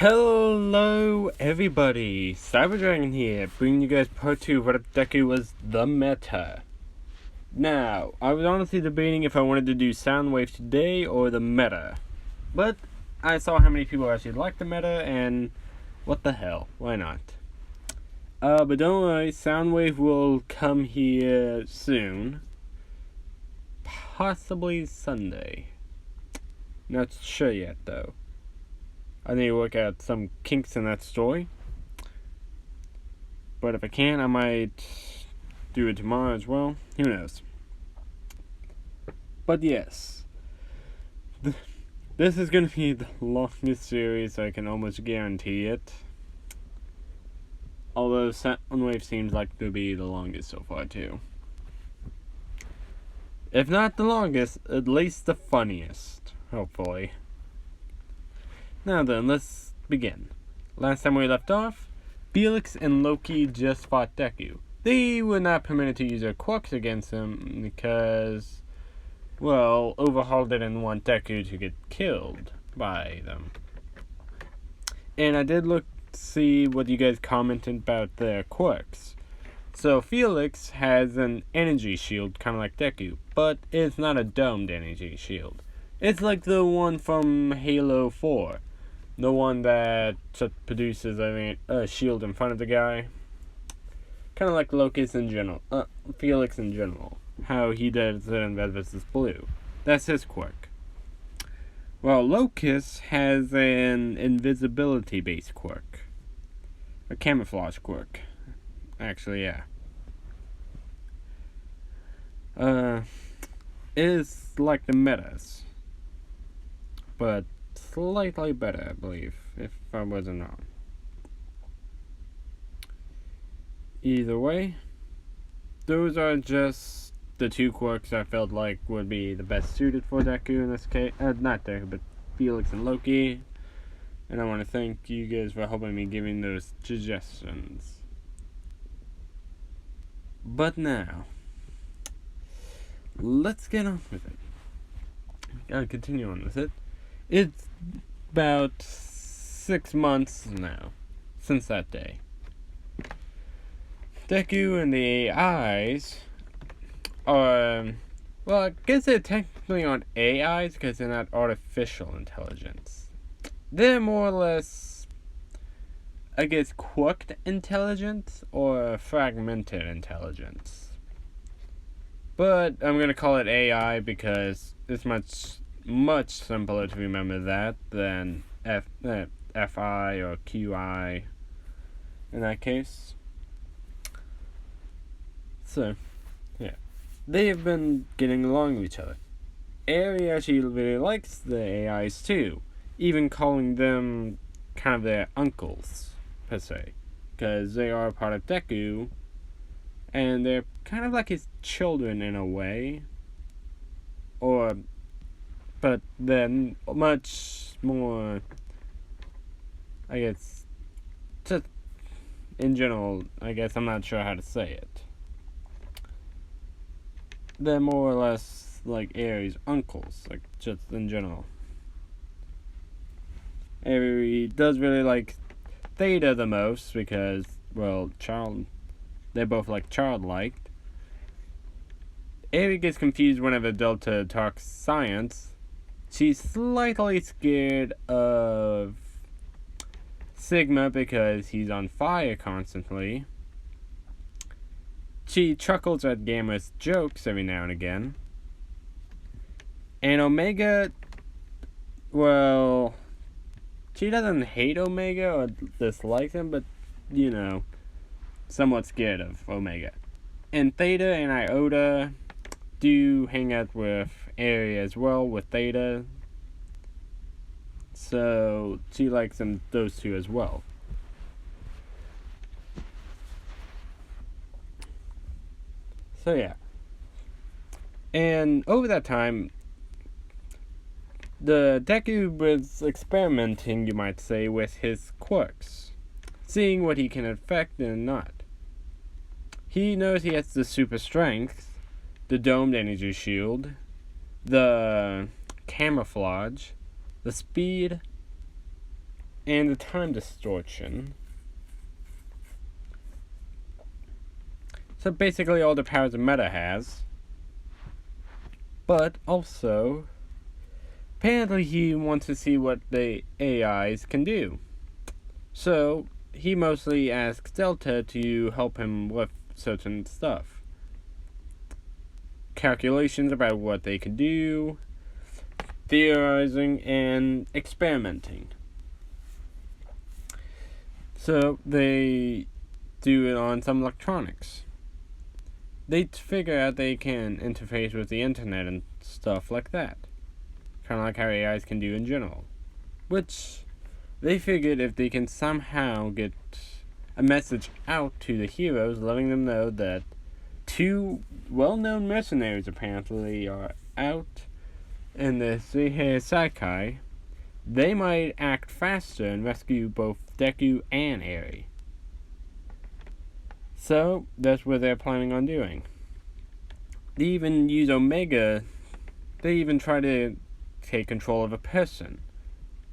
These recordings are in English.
Hello everybody, Cyberdragon here, bringing you guys part 2 of what if Deku was the meta. Now, I was honestly debating if I wanted to do Soundwave today or the meta. But I saw how many people actually like the meta, and what the hell, why not? But don't worry, Soundwave will come here soon. Possibly Sunday. Not sure yet though. I need to work out some kinks in that story. But if I can, I might do it tomorrow as well. Who knows? But yes. This is going to be the longest series, I can almost guarantee it. Although Soundwave seems like to be the longest so far too. If not the longest, at least the funniest. Hopefully. Now then, let's begin. Last time we left off, Felix and Loki just fought Deku. They were not permitted to use their quirks against him because, well, Overhaul didn't want Deku to get killed by them. And I did look to see what you guys commented about their quirks. So Felix has an energy shield, kind of like Deku, but it's not a domed energy shield. It's like the one from Halo 4. The one that produces a shield in front of the guy. Kind of like Felix in general. How he does it in Red vs. Blue. That's his quirk. Well, Locust has an invisibility-based quirk. A camouflage quirk. Actually, yeah. It is like the metas. But slightly better, I believe, if I wasn't wrong. Either way, those are just the two quirks I felt like would be the best suited for Deku in this case. Not Deku, but Felix and Loki. And I want to thank you guys for helping me giving those suggestions. But now, let's get on with it. Gotta continue on with it. It's about 6 months now since that day. Deku and the AIs are, well, I guess they're technically on AIs because they're not artificial intelligence. They're more or less, I guess, quirked intelligence or fragmented intelligence. But I'm going to call it AI because it's much simpler to remember that than FI or QI in that case. So, yeah. They have been getting along with each other. Eri actually really likes the AIs too, even calling them kind of their uncles, per se. Because they are part of Deku, and they're kind of like his children in a way. But then much more, I guess, just in general, I guess I'm not sure how to say it. They're more or less like Eri's uncles, like just in general. Eri does really like Theta the most because, well, they're both like childlike. Eri gets confused whenever Delta talks science. She's slightly scared of Sigma because he's on fire constantly. She chuckles at Gamma's jokes every now and again. And Omega, well, she doesn't hate Omega or dislike him, but, you know, somewhat scared of Omega. And Theta and Iota do hang out with Eri as well, with Theta. So she likes those two as well. So yeah. And over that time, the Deku was experimenting, you might say, with his quirks, seeing what he can affect and not. He knows he has the super strength, the domed energy shield, the camouflage, the speed, and the time distortion. So basically all the powers that Meta has. But also, apparently he wants to see what the AIs can do. So he mostly asks Delta to help him with certain stuff. Calculations about what they can do, theorizing, and experimenting. So they do it on some electronics. They figure out they can interface with the internet and stuff like that. Kind of like how AIs can do in general. Which they figured if they can somehow get a message out to the heroes, letting them know that 2 well-known mercenaries apparently are out in the Seihei Saikai, they might act faster and rescue both Deku and Eri. So, that's what they're planning on doing. They even use Omega. They even try to take control of a person.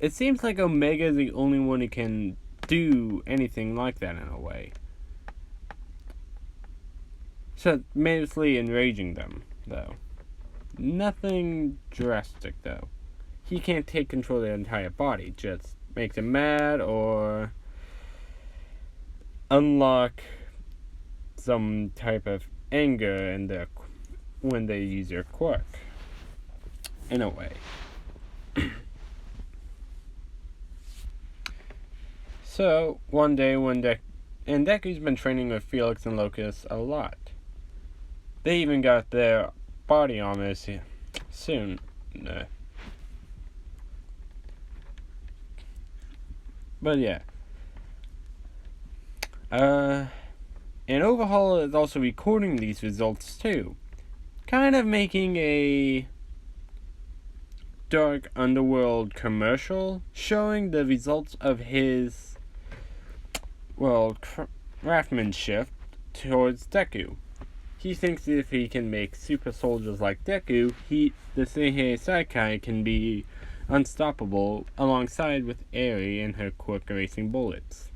It seems like Omega is the only one who can do anything like that in a way. So, mostly enraging them, though. Nothing drastic, though. He can't take control of their entire body. Just makes them mad or unlock some type of anger in their when they use their quirk. In a way. So, one day when Deku's been training with Felix and Locust a lot. They even got their body armor soon. No. But yeah. And Overhaul is also recording these results too. Kind of making a Dark Underworld commercial showing the results of his, craftsmanship towards Deku. He thinks if he can make super soldiers like Deku, the Seihei Saikai can be unstoppable alongside with Eri and her quirk erasing bullets.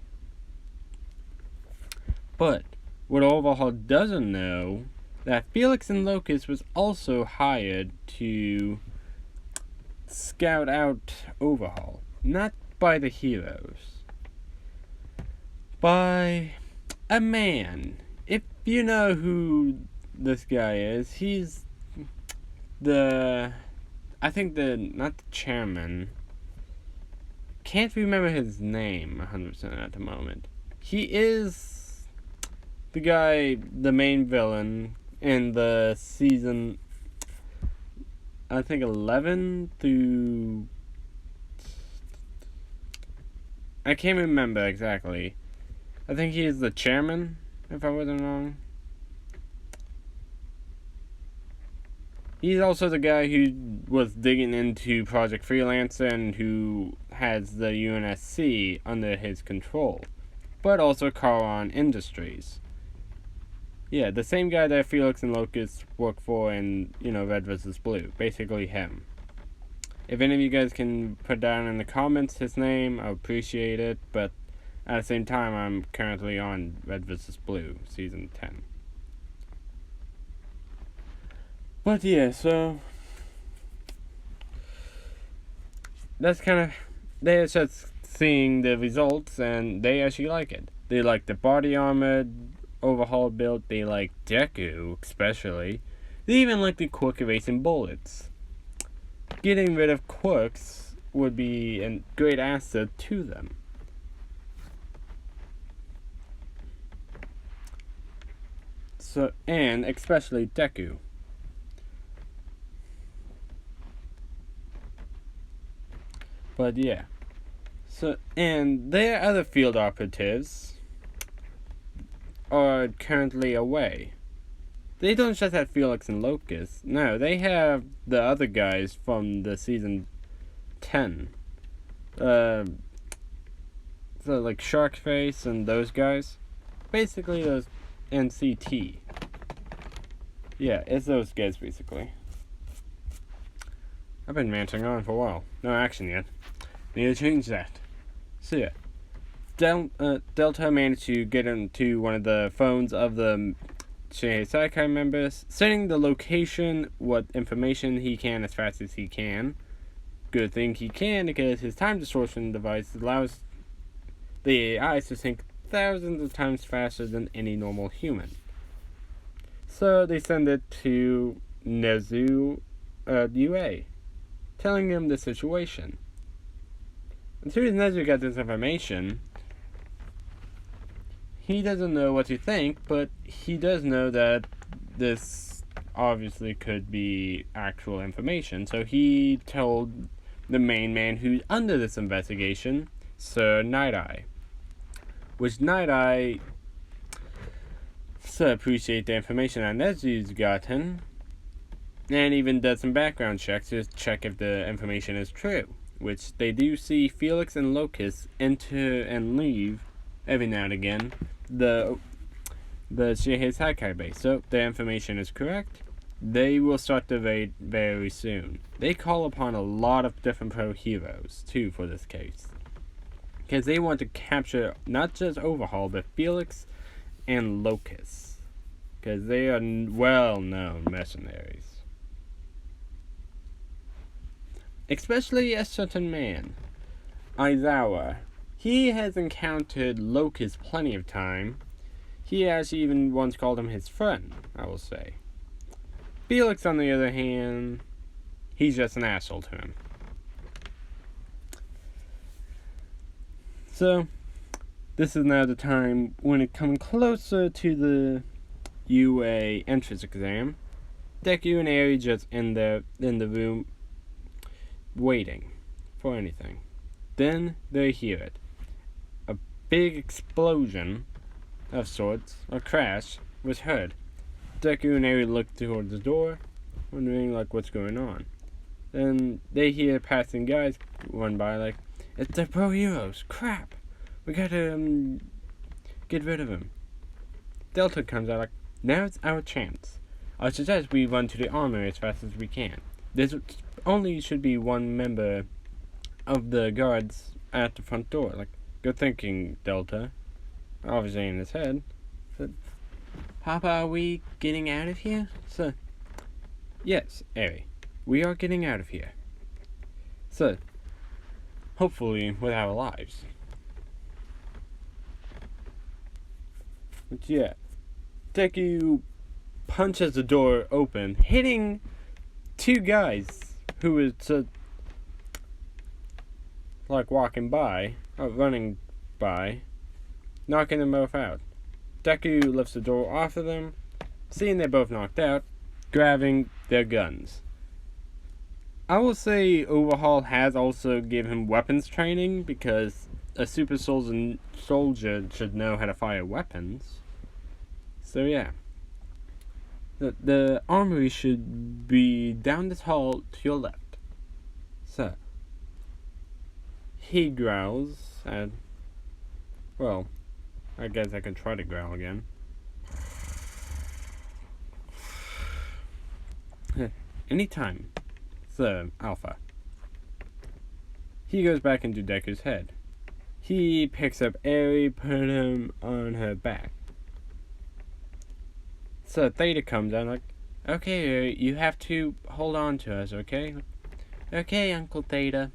But what Overhaul doesn't know, that Felix and Locust was also hired to scout out Overhaul. Not by the heroes. By a man. If you know who this guy is, he's not the chairman. Can't remember his name 100% at the moment. He is the guy, the main villain in the season, I think 11 through, I can't remember exactly. I think he is the chairman, if I wasn't wrong. He's also the guy who was digging into Project Freelancer and who has the UNSC under his control. But also Charon Industries. Yeah, the same guy that Felix and Locust work for in, Red vs. Blue. Basically him. If any of you guys can put down in the comments his name, I appreciate it. But at the same time, I'm currently on Red vs. Blue, Season 10. But yeah, so that's kind of, they're just seeing the results and they actually like it. They like the body armor Overhaul build, they like Deku especially. They even like the quirk erasing bullets. Getting rid of quirks would be a great asset to them. So, and especially Deku. But yeah. So, and their other field operatives are currently away. They don't just have Felix and Locust. No, they have the other guys from the season 10. So like Sharkface and those guys. Basically those NCT. Yeah, it's those guys basically. I've been ranting on for a while. No action yet. Need to change that. So yeah, Delta managed to get into one of the phones of the Shinhei Saikai members, sending the location, what information he can as fast as he can. Good thing he can, because his time distortion device allows the AIs to think thousands of times faster than any normal human. So they send it to Nezu UA, telling him the situation. As soon as Nezu got this information, he doesn't know what to think, but he does know that this obviously could be actual information. So he told the main man who's under this investigation, Sir Night-Eye. Which Night-Eye appreciate the information that Nezu's gotten, and even does some background checks to check if the information is true. Which they do see Felix and Locust enter and leave every now and again the Shinhei Saikai base. So the information is correct. They will start the raid very soon. They call upon a lot of different pro heroes too for this case, because they want to capture not just Overhaul but Felix and Locust, because they are well-known mercenaries. Especially a certain man, Aizawa. He has encountered Locust plenty of time. He actually even once called him his friend, I will say. Felix, on the other hand, he's just an asshole to him. So, this is now the time when it comes closer to the UA entrance exam. Deku and Eri just in the room waiting for anything. Then they hear it. A big explosion of sorts, a crash, was heard. Deku and Eri look towards the door, wondering what's going on. Then they hear passing guys run by it's the pro heroes, crap! We gotta get rid of him. Delta comes out now's our chance. I suggest we run to the armory as fast as we can. There's only should be one member of the guards at the front door. Good thinking, Delta. Obviously in his head. So, how are we getting out of here? So, yes, Eri. We are getting out of here. So, hopefully with our lives. But yeah, Deku punches the door open, hitting two guys who was walking by, or running by, knocking them both out. Deku lifts the door off of them, seeing they're both knocked out, grabbing their guns. I will say Overhaul has also given him weapons training, because a super soldier should know how to fire weapons. So yeah. The armory should be down this hall to your left. So, he growls, and, well, I guess I can try to growl again. Anytime. So, Alpha. He goes back into Deku's head. He picks up Eri, put him on her back. So Theta comes out okay, Eri, you have to hold on to us, okay? Okay, Uncle Theta.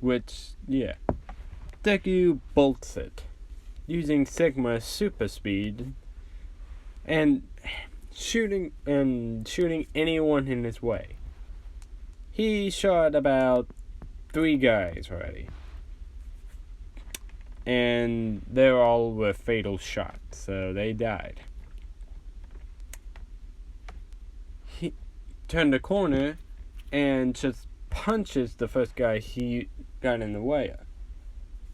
Which, yeah. Deku bolts it, using Sigma super speed, and shooting anyone in his way. He shot about 3 guys already, and they're all with fatal shots, so they died. He turned the corner and just punches the first guy he got in the way of.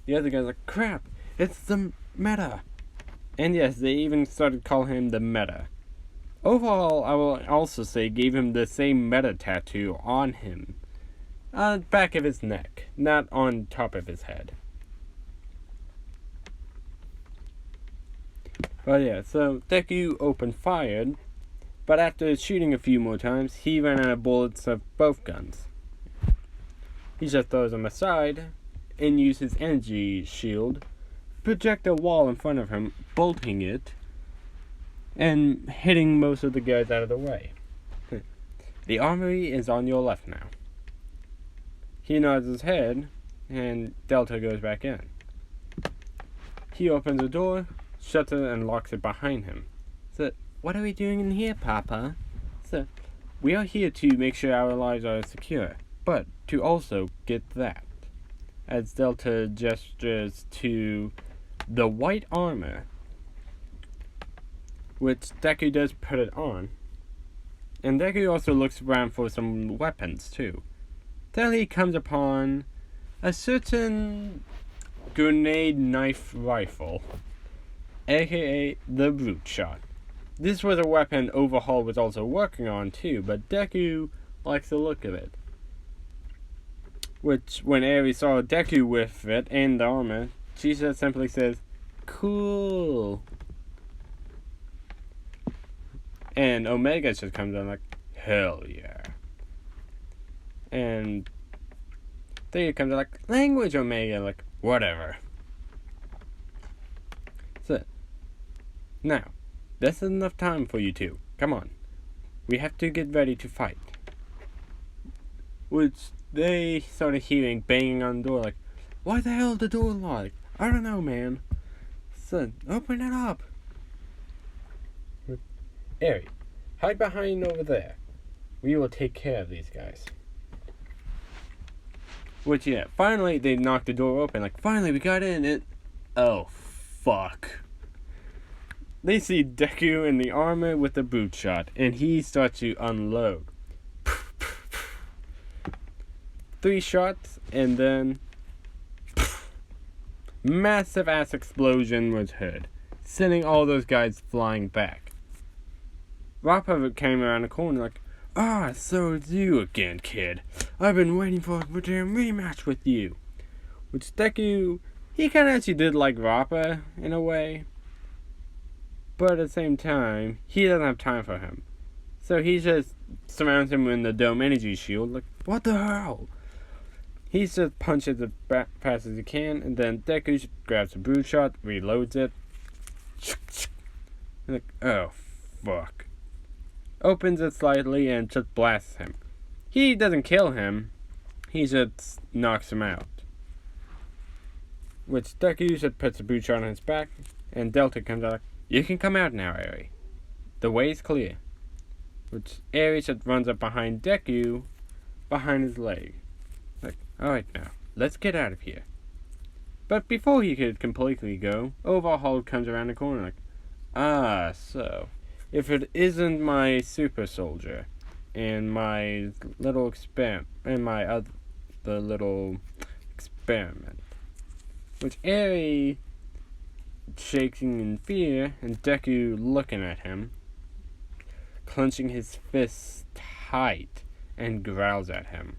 The other guy's crap, it's the Meta. And yes, they even started calling him the Meta. Overall, I will also say gave him the same Meta tattoo on him. Back of his neck, not on top of his head. But yeah, so Deku opened fired, but after shooting a few more times, he ran out of bullets of both guns. he just throws them aside and uses his energy shield, project a wall in front of him, bolting it, and hitting most of the guys out of the way. The armory is on your left now. He nods his head, and Delta goes back in. He opens the door, shuts it, and locks it behind him. So, what are we doing in here, Papa? So, we are here to make sure our lives are secure, but to also get that. As Delta gestures to the white armor, which Deku does put it on. And Deku also looks around for some weapons too. Till he comes upon a certain grenade knife rifle, aka the Brute Shot. This was a weapon Overhaul was also working on too, but Deku likes the look of it. Which, when Aries saw Deku with it and the armor, she just simply says, "Cool." And Omega just comes in like, "Hell yeah." And Theta comes in like, "Language, Omega," like, "Whatever." So, now, this is enough time for you two. Come on. We have to get ready to fight. Which they started hearing banging on the door like, "Why the hell is the door locked? I don't know, man." Son, open it up. Eri, hide behind over there. We will take care of these guys. Which, yeah, finally they knocked the door open. Like, finally we got in it. Oh, fuck. They see Deku in the armor with the boot shot, and he starts to unload. 3 shots, and then massive ass explosion was heard, sending all those guys flying back. Rappa came around the corner like, "Ah, so it's you again, kid. I've been waiting for a damn rematch with you." Which Deku, he kinda actually did like Rappa in a way. But at the same time, he doesn't have time for him. So he just surrounds him in the dome energy shield like, what the hell? He just punches it back fast as he can, and then Deku grabs a boot shot, reloads it. Like, oh, fuck. Opens it slightly and just blasts him. He doesn't kill him, he just knocks him out. Which Deku just puts a boot shot on his back, and Delta comes out like, "You can come out now, Eri. The way is clear." Which Eri just runs up behind Deku, behind his leg. Like, alright now, let's get out of here. But before he could completely go, Overhaul comes around the corner like, "Ah, so, if it isn't my super soldier, and my little little experiment." Which Eri, shaking in fear, and Deku looking at him, clenching his fists tight, and growls at him.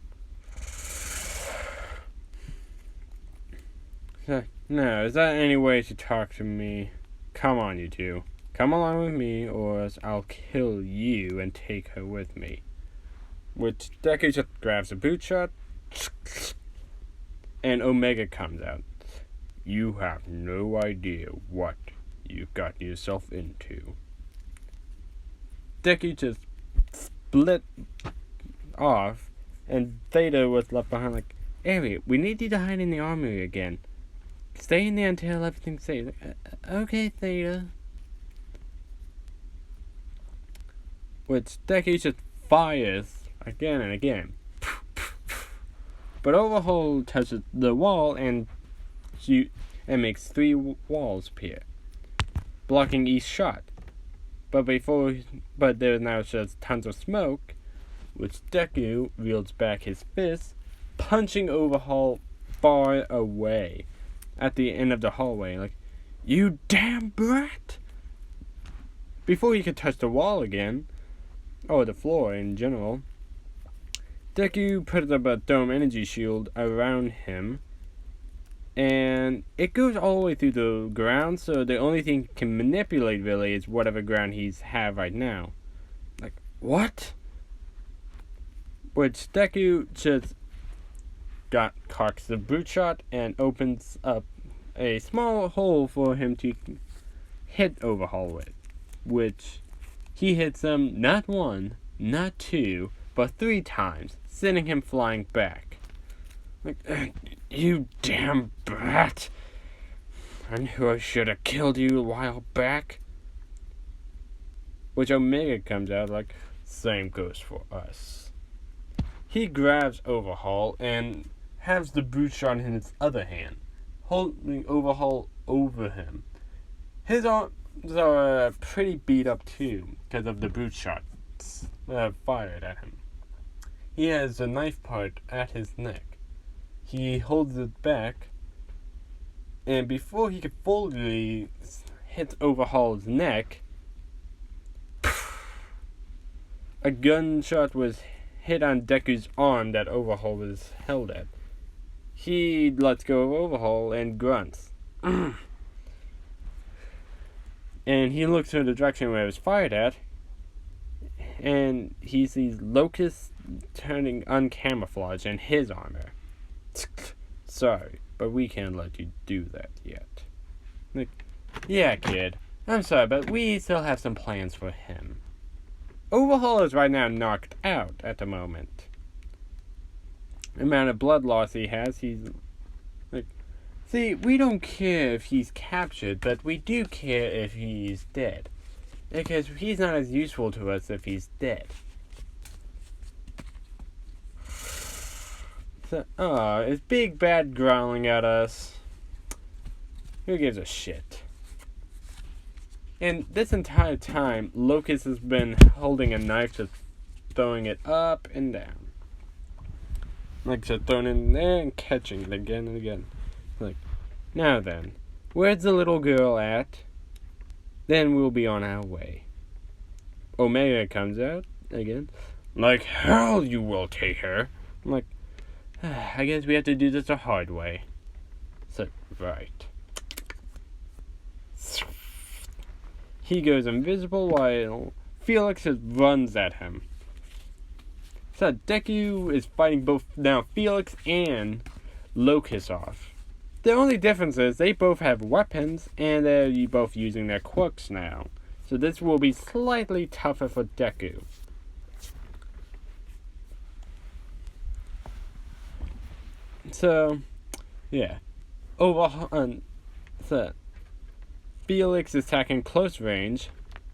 "Now, is that any way to talk to me? Come on, you two. Come along with me, or else I'll kill you and take her with me." Which Deku just grabs a boot shot, and Omega comes out. "You have no idea what you've got yourself into." Deku just split off, and Theta was left behind like, "Eri, we need you to hide in the armory again. Stay in there until everything's safe." Okay, Theta. Which Deku just fires again and again. But Overhaul touches the wall and makes 3 walls appear, blocking each shot. But there's now just tons of smoke, which Deku wields back his fist, punching Overhaul far away at the end of the hallway, like, "You damn brat!" Before he could touch the wall again, or the floor in general, Deku puts up a dome energy shield around him, and it goes all the way through the ground, so the only thing he can manipulate really is whatever ground he's have right now. Like, what? Which Deku just cocks the brute shot and opens up a small hole for him to hit Overhaul with, which he hits him not one, not two, but 3 times, sending him flying back. Like, you damn brat! I knew I should have killed you a while back. Which Omega comes out like, same goes for us. He grabs Overhaul and has the brute shot in his other hand, holding Overhaul over him. His arms are pretty beat up too, because of the brute shots fired at him. He has a knife part at his neck. He holds it back, and before he could fully hit Overhaul's neck, a gunshot was hit on Deku's arm that Overhaul was held at. He lets go of Overhaul and grunts. And he looks in the direction where it was fired at, and he sees Locust turning uncamouflaged in his armor. Sorry, but we can't let you do that yet. Like, yeah, kid, I'm sorry, but we still have some plans for him. Overhaul is right now knocked out at the moment. The amount of blood loss he has, he's like, see, we don't care if he's captured, but we do care if he's dead. Because he's not as useful to us if he's dead. So, it's Big Bad growling at us. Who gives a shit? And this entire time, Locust has been holding a knife, just throwing it up and down. Like, so throwing it in there and catching it again and again. Like, now then, where's the little girl at? Then we'll be on our way. Omega comes out again. Like hell you will take her. I'm like, I guess we have to do this the hard way. So, right. He goes invisible while Felix just runs at him. So Deku is fighting both now Felix and Locust off. The only difference is they both have weapons and they're both using their quirks now. So this will be slightly tougher for Deku. So, yeah. Overhaul, so Felix is attacking close range,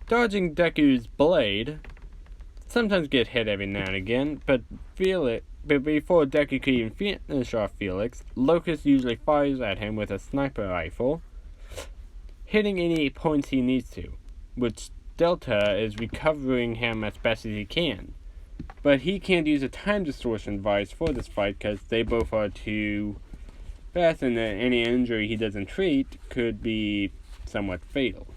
dodging Deku's blade. Sometimes get hit every now and again, but before Deku could even finish off Felix, Locust usually fires at him with a sniper rifle, hitting any points he needs to, which Delta is recovering him as best as he can. But he can't use a time distortion device for this fight because they both are too fast, and any injury he doesn't treat could be somewhat fatal.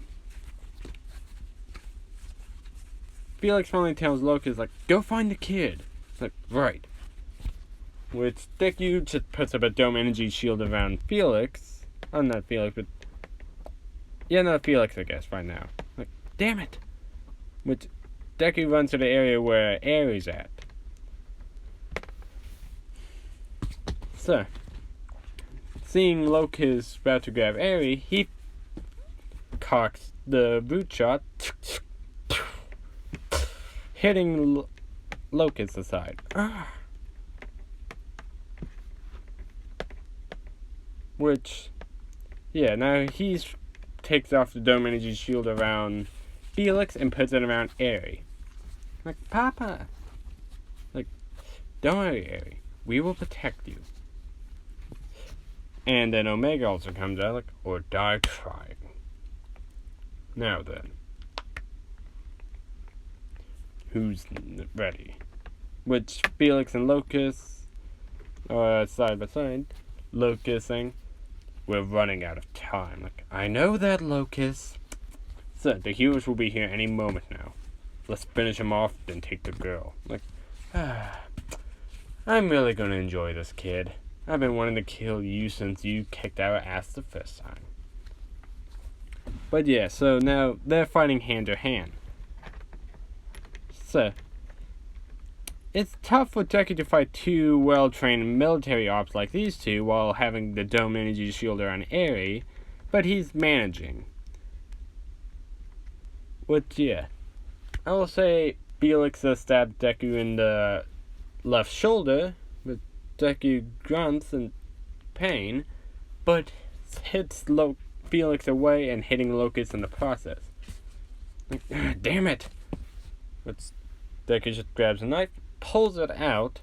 Felix finally tells Locust, like, go find the kid. It's like, right. Which Deku just puts up a dome energy shield around Felix. Oh, not Felix, but... yeah, no, Felix, I guess, right now. Like, damn it! Which Deku runs to the area where Aries at. So, seeing Locust about to grab Aries, he cocks the boot shot, hitting Locust aside. Which, yeah, now he takes off the dome energy shield around Felix and puts it around Aries. Like, Papa! Like, don't worry, Aries. We will protect you. And then Omega also comes out, like, or die trying. Now then. Who's ready? Which Felix and Locust are side by side. Locust saying, we're running out of time. Like, I know that, Locust. So, the heroes will be here any moment now. Let's finish him off, then take the girl. Like, I'm really gonna enjoy this, kid. I've been wanting to kill you since you kicked our ass the first time. But yeah, so now they're fighting hand to hand. So, It's tough for Deku to fight two well-trained military ops like these two while having the dome energy shield around Eri, but he's managing. Which, yeah. I will say Felix stabbed Deku in the left shoulder, with Deku grunts in pain, but hits Felix away and hitting Locust in the process. Like, damn it! But Deku just grabs a knife, pulls it out,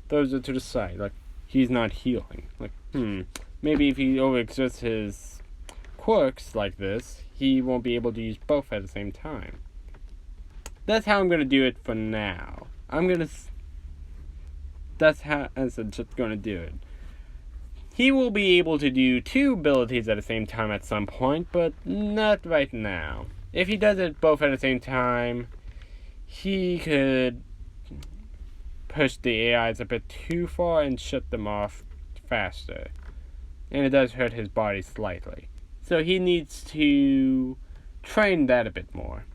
throws it to the side, like he's not healing. Like, maybe if he overexerts his quirks like this, he won't be able to use both at the same time. That's how I'm gonna do it for now. That's how I'm just gonna do it. He will be able to do two abilities at the same time at some point, but not right now. If he does it both at the same time, he could push the AIs a bit too far and shut them off faster. And it does hurt his body slightly. So he needs to train that a bit more.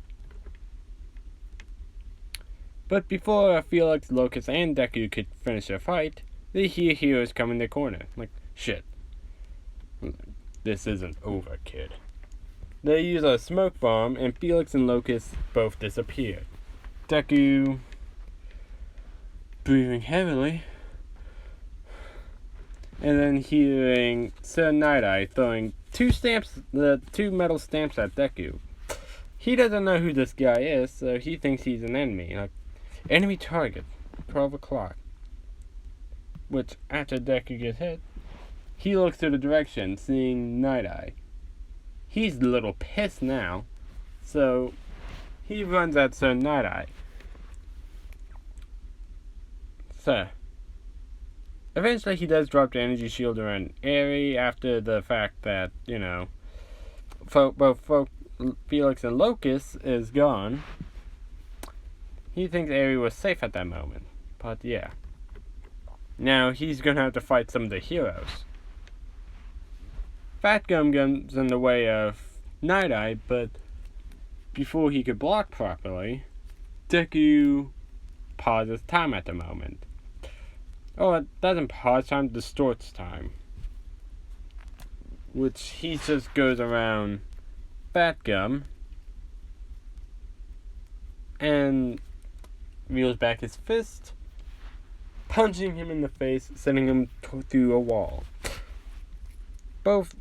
But before Felix, Locust, and Deku could finish their fight, they hear heroes come in their corner. Like, shit. This isn't over, kid. They use a smoke bomb, and Felix and Locust both disappear. Deku, breathing heavily, and then hearing Sir Night-Eye throwing two metal stamps at Deku. He doesn't know who this guy is, so he thinks he's an enemy. Like, enemy target, 12 o'clock. Which, after Deku gets hit, he looks to the direction, seeing Night-Eye. He's a little pissed now, so he runs at Sir Night-Eye. So, eventually he does drop the energy shield around Eri after the fact that, both Felix and Locust is gone. He thinks Eri was safe at that moment, but yeah. Now he's gonna have to fight some of the heroes. Fat Gum comes in the way of Night-Eye, but before he could block properly, Deku pauses time at the moment. Oh, it doesn't pause time, distorts time. Which he just goes around Fat Gum and reels back his fist, punching him in the face, sending him through a wall. Both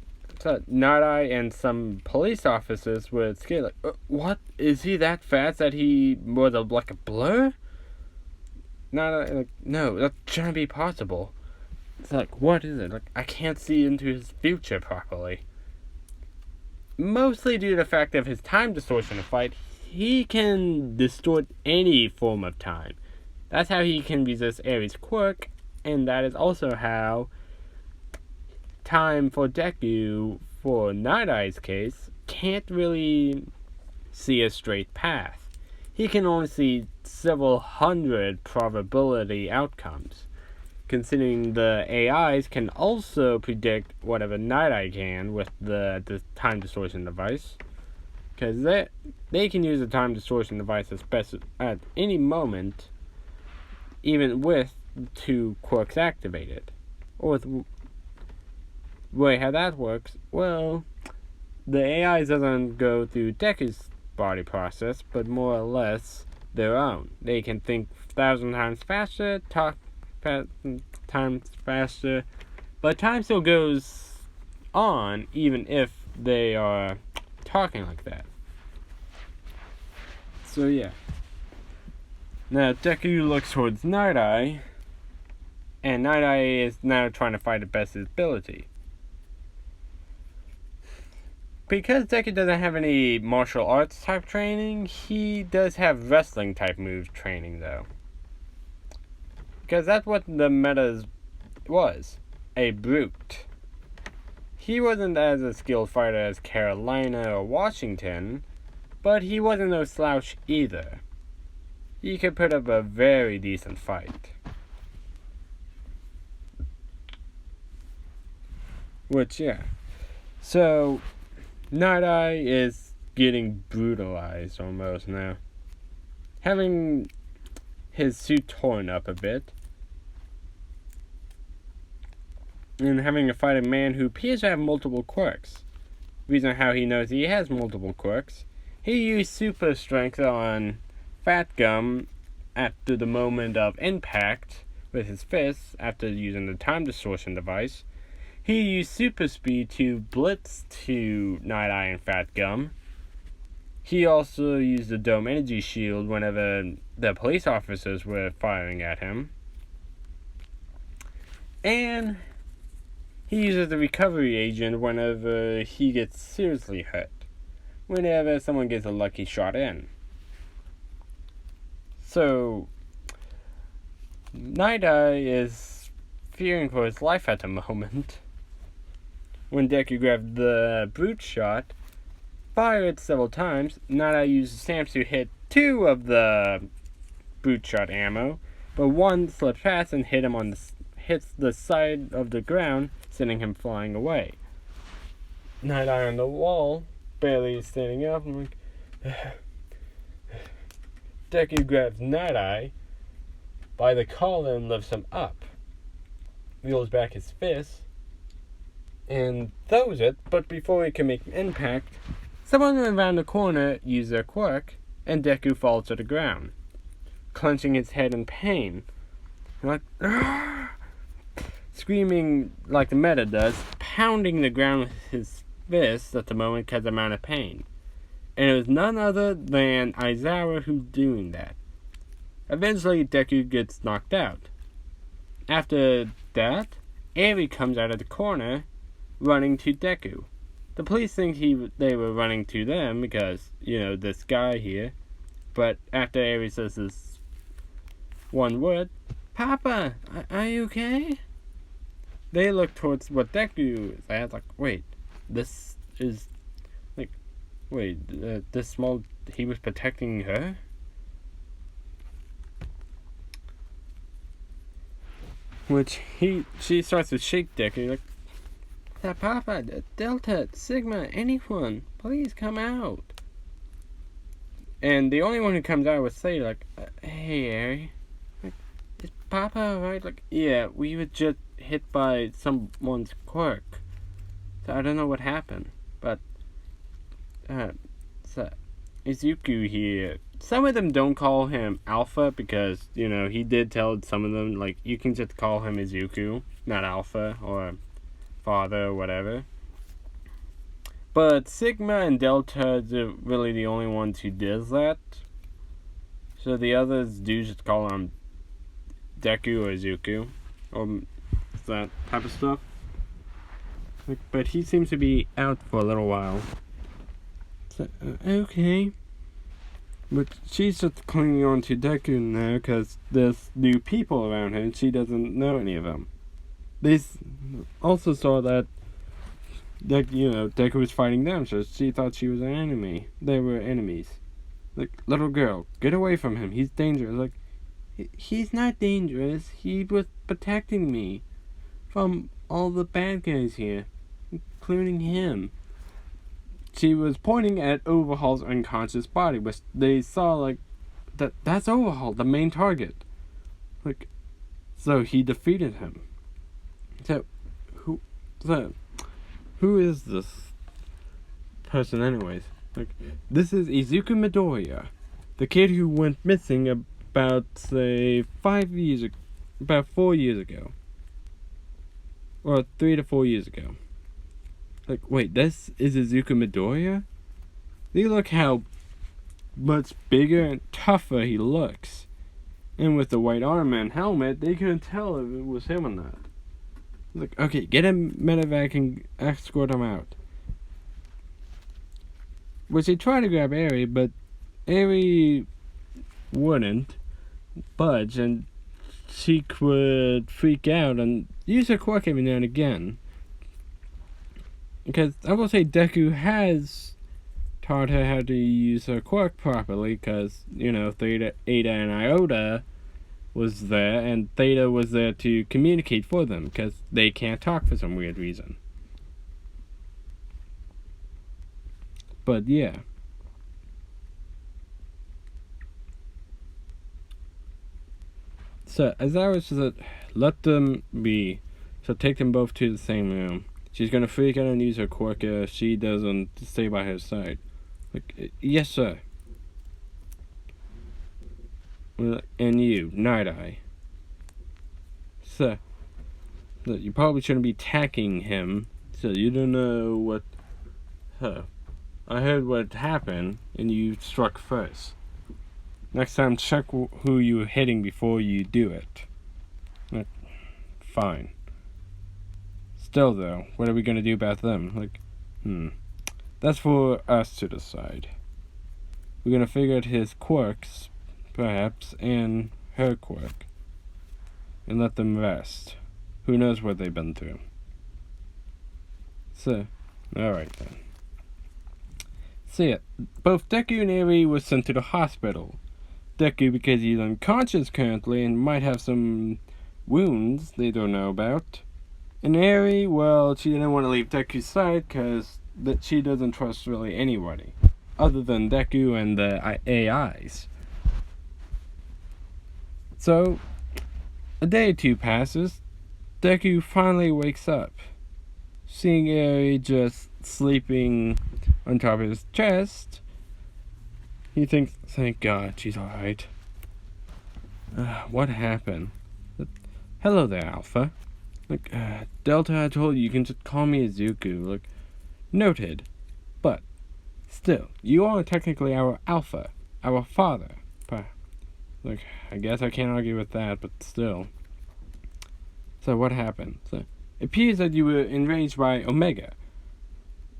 Night-Eye and some police officers were scared, like, what? Is he that fast that he was like a blur? Night-Eye, like, no, that shouldn't be possible. It's like, what is it? Like, I can't see into his future properly. Mostly due to the fact of his time distortion to fight, he can distort any form of time. That's how he can resist Eri's quirk, and that is also how time for Deku, for Night-Eye's case, can't really see a straight path. He can only see several hundred probability outcomes, considering the AIs can also predict whatever Night-Eye can with the time distortion device, because they can use the time distortion device at any moment, even with two quirks activated. Or the way how that works, well, the AI doesn't go through Deku's body process, but more or less their own. They can think 1,000 times faster, talk times faster, but time still goes on even if they are talking like that. So yeah. Now Deku looks towards Night-Eye, and Night-Eye is now trying to fight the best of his ability. Because Deku doesn't have any martial arts type training, he does have wrestling type move training though. Because that's what the meta was. A brute. He wasn't as a skilled fighter as Carolina or Washington, but he wasn't no slouch either. He could put up a very decent fight. Which, yeah. So, Night-Eye is getting brutalized almost now. Having his suit torn up a bit, and having to fight a man who appears to have multiple quirks. Reason how he knows he has multiple quirks. He used super strength on Fat Gum after the moment of impact with his fists after using the time distortion device. He used super speed to blitz to Night Eye and Fat Gum. He also used the dome energy shield whenever the police officers were firing at him. And he uses the recovery agent whenever he gets seriously hurt. Whenever someone gets a lucky shot in. So, Night Eye is fearing for his life at the moment. When Deku grabbed the brute shot, fired several times, Night Eye used the stamps to hit 2 of the brute shot ammo, but 1 slipped past and hits the side of the ground, sending him flying away. Night Eye on the wall, barely standing up, and Deku grabs Night Eye by the collar and lifts him up, wheels back his fist, and throws it, but before he can make impact, someone around the corner uses their quirk, and Deku falls to the ground, clenching his head in pain, like screaming like the meta does, pounding the ground with his fists at the moment because of the amount of pain. And it was none other than Aizawa who's doing that. Eventually, Deku gets knocked out. After that, Eri comes out of the corner, running to Deku. The police think they were running to them because, this guy here. But after Eri says this one word, "Papa, are you okay?" They look towards what Deku is at, like, wait, this is, this small, he was protecting her? Which she starts to shake Deku, like, "Papa, Delta, Sigma, anyone, please come out." And the only one who comes out was Say, like, "Hey, Eri, is Papa alright?" Like, "Yeah, we were just hit by someone's quirk. So I don't know what happened, but so Izuku here. Some of them don't call him Alpha because, he did tell some of them, like, you can just call him Izuku, not Alpha or Father or whatever. But Sigma and Delta are really the only ones who does that. So the others do just call him Deku or Izuku, or that type of stuff. But he seems to be out for a little while. So, okay. But she's just clinging on to Deku now because there's new people around her and she doesn't know any of them. They also saw that Deku was fighting them, so she thought she was an enemy. They were enemies. Like, little girl, get away from him. He's dangerous. Like, he's not dangerous. He was protecting me from all the bad guys here, including him. She was pointing at Overhaul's unconscious body, which they saw, like, that's Overhaul, the main target. Like, so he defeated him. So, who is this person anyways? Like, this is Izuku Midoriya, the kid who went missing about, say, 4 years ago. Or 3 to 4 years ago. Like, wait, this is Izuku Midoriya? Look how much bigger and tougher he looks. And with the white armor and helmet, they couldn't tell if it was him or not. Like, okay, get him medevac and escort him out. Which they tried to grab Eri, but Eri wouldn't budge, and she would freak out and use her quirk every now and again. Because I will say Deku has taught her how to use her quirk properly, because, Theta, Eta, and Iota was there, and Theta was there to communicate for them, because they can't talk for some weird reason. But yeah. So, as I was said, let them be. So take them both to the same room. She's gonna freak out and use her quirk if she doesn't stay by her side. Like, yes, sir. And you, Night Eye. Sir, you probably shouldn't be attacking him. So you don't know what. I heard what happened, and you struck first. Next time, check who you're hitting before you do it. Fine. Still, though, what are we gonna do about them? That's for us to decide. We're gonna figure out his quirks, perhaps, and her quirk, and let them rest. Who knows what they've been through. So, alright then. So yeah, both Deku and Eri were sent to the hospital. Deku because he's unconscious currently and might have some wounds they don't know about. And Eri, well, she didn't want to leave Deku's side because she doesn't trust really anybody other than Deku and the AIs. So, a day or two passes. Deku finally wakes up, seeing Eri just sleeping on top of his chest. He thinks, thank God, she's alright. What happened? Hello there, Alpha. Delta, I told you can just call me Izuku. Noted. But, still, you are technically our Alpha, our father. I guess I can't argue with that, but still. So, what happened? So, it appears that you were enraged by Omega.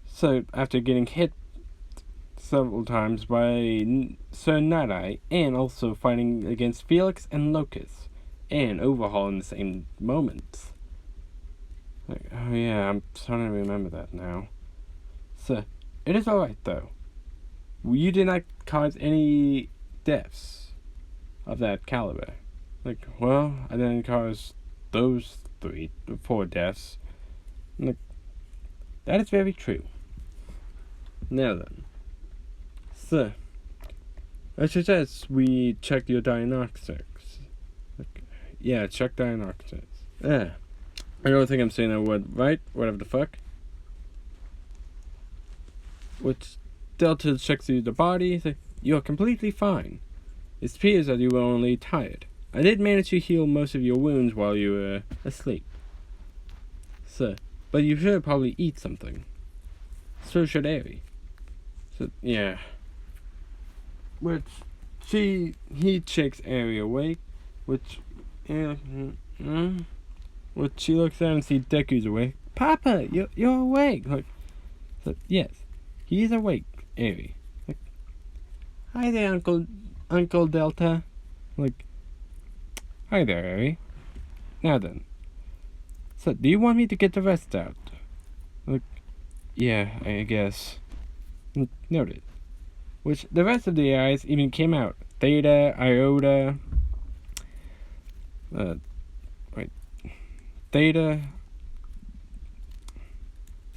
So, after getting hit several times by Sir Night Eye, and also fighting against Felix and Locust, and Overhaul in the same moments. Oh yeah, I'm starting to remember that now. So, it is alright though. You did not cause any deaths of that caliber. Well, I didn't cause those 4 deaths. That is very true. Now then. So, I suggest we check your diagnostics. Yeah, check diagnostics. I don't think I'm saying that word right, whatever the fuck. Which Delta checks you the body, you're completely fine. It appears that you were only tired. I did manage to heal most of your wounds while you were asleep. So, but you should probably eat something. So should Eri. So, yeah. Which, he checks Eri awake, which she looks down and sees Deku's awake. Papa, you're awake! So, yes, he's awake, Eri. Hi there, Uncle Delta. Hi there, Eri. Now then. So, do you want me to get the rest out? Yeah, I guess. Noted. Which, the rest of the AIs even came out. Theta, Iota... Theta...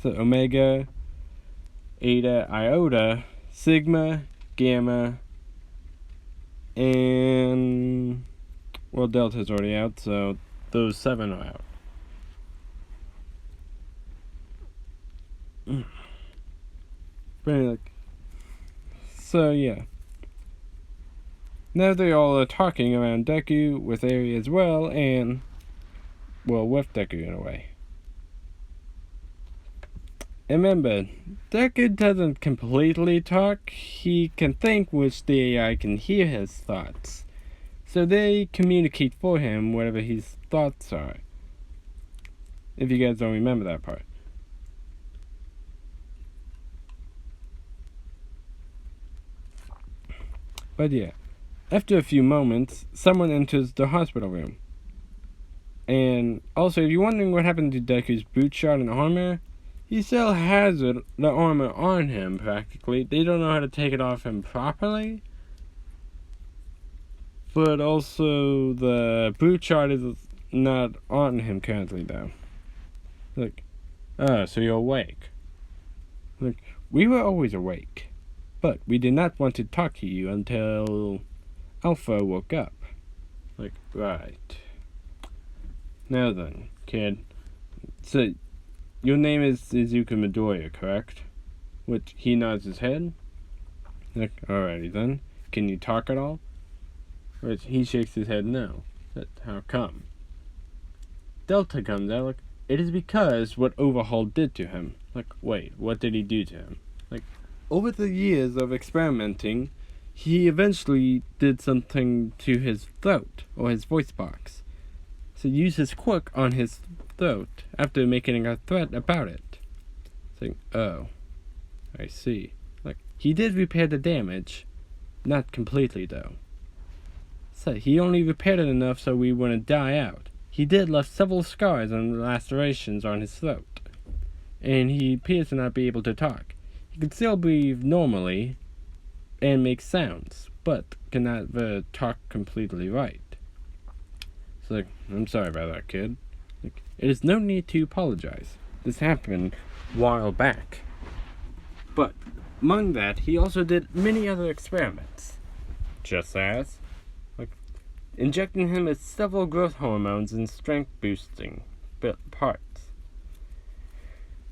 So, Omega... Eta, Iota... Sigma... Gamma... And... Well, Delta's already out, so those 7 are out. But so yeah. Now they all are talking around Deku with Eri as well, and well, with Deku in a way. And remember, Deku doesn't completely talk. He can think, which the AI can hear his thoughts. So they communicate for him whatever his thoughts are. If you guys don't remember that part. But yeah, after a few moments, someone enters the hospital room. And also, if you're wondering what happened to Deku's boot shot and armor, he still has the armor on him, practically. They don't know how to take it off him properly. But also, the boot shot is not on him currently, though. So you're awake. We were always awake. But we did not want to talk to you until Alpha woke up. Like, right. Now then, kid. So, your name is Izuku Midoriya, correct? Which, he nods his head. Like, alrighty then. Can you talk at all? Which, he shakes his head no. How come? Delta comes out like, it is because what Overhaul did to him. Like, wait, what did he do to him? Like, over the years of experimenting, he eventually did something to his throat, or his voice box. So use his quirk on his throat after making a threat about it. Saying, oh, I see. Like, he did repair the damage. Not completely, though. So he only repaired it enough so we wouldn't die out. He did left several scars and lacerations on his throat. And he appears to not be able to talk. He can still breathe normally and make sounds, but cannot talk completely right. It's like, I'm sorry about that, kid. Like, it is no need to apologize. This happened a while back. But among that, he also did many other experiments. Just as, like, injecting him with several growth hormones and strength boosting parts.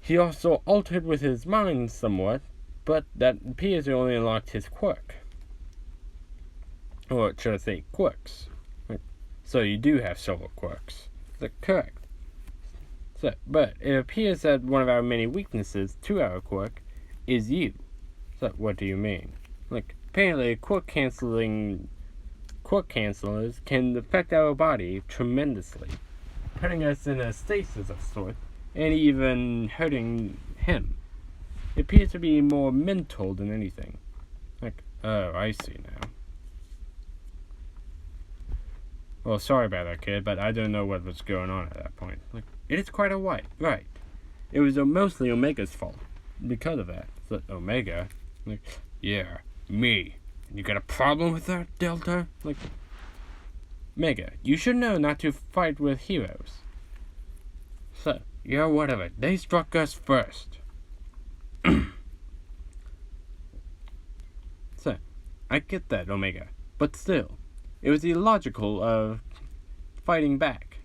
He also altered with his mind somewhat, but that appears to only unlock his quirk. Or should I say quirks. So you do have several quirks. That's correct. So, but it appears that one of our many weaknesses to our quirk is you. So what do you mean? Like, apparently quirk cancelers can affect our body tremendously, putting us in a stasis of sorts, and even hurting him. It appears to be more mental than anything. Like, oh, I see now. Well, sorry about that, kid, but I don't know what was going on at that point. Like, it is quite right. It was mostly Omega's fault because of that. So, Omega? Like, yeah, me. You got a problem with that, Delta? Like, Mega, you should know not to fight with heroes. So, yeah, whatever. They struck us first. So, I get that, Omega. But still, it was illogical of fighting back.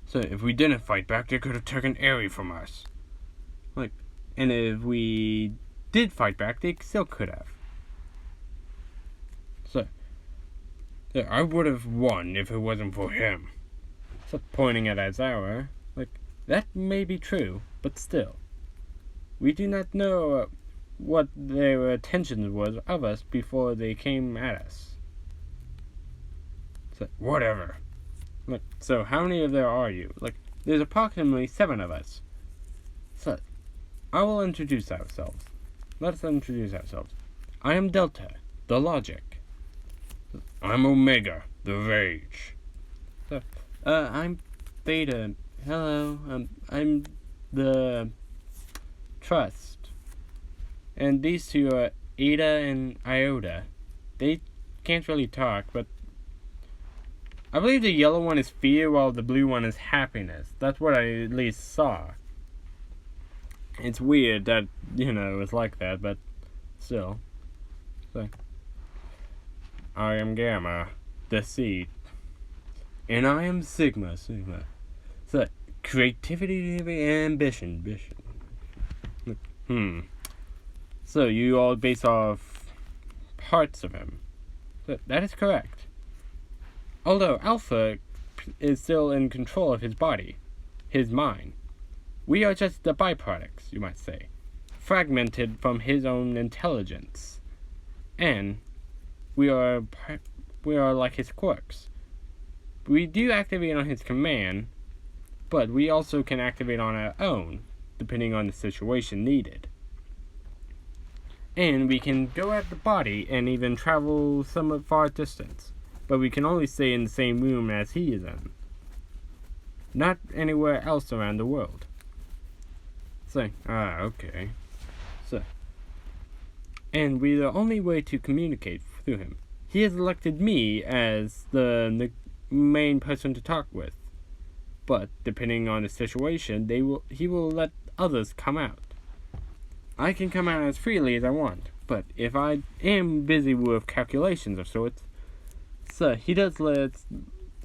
So, if we didn't fight back, they could have taken Eri from us. Like, and if we did fight back, they still could have. So, yeah, I would have won if it wasn't for him. So, pointing at Aizawa, like, that may be true, but still. We do not know what their intentions was of us before they came at us. So, whatever. Like, so how many of there are you? Like, there's approximately 7 of us. So, I will introduce ourselves. Let's introduce ourselves. I am Delta, the Logic. I'm Omega, the Rage. So, I'm Beta. Hello, I'm the Trust. And these two are Ada and Iota. They can't really talk, but I believe the yellow one is fear while the blue one is happiness. That's what I at least saw. It's weird that, it's like that, but still. So, I am Gamma, the seed. And I am Sigma. So, creativity and ambition. So, you all base off parts of him. So, that is correct. Although Alpha is still in control of his body, his mind. We are just the byproducts, you might say, fragmented from his own intelligence. And we are like his quirks. We do activate on his command, but we also can activate on our own, depending on the situation needed. And we can go at the body and even travel somewhat far distance. But we can only stay in the same room as he is in. Not anywhere else around the world. So, okay. So, and we're the only way to communicate through him. He has elected me as the main person to talk with. But, depending on the situation, he will let others come out. I can come out as freely as I want, but if I am busy with calculations of sorts, So he does let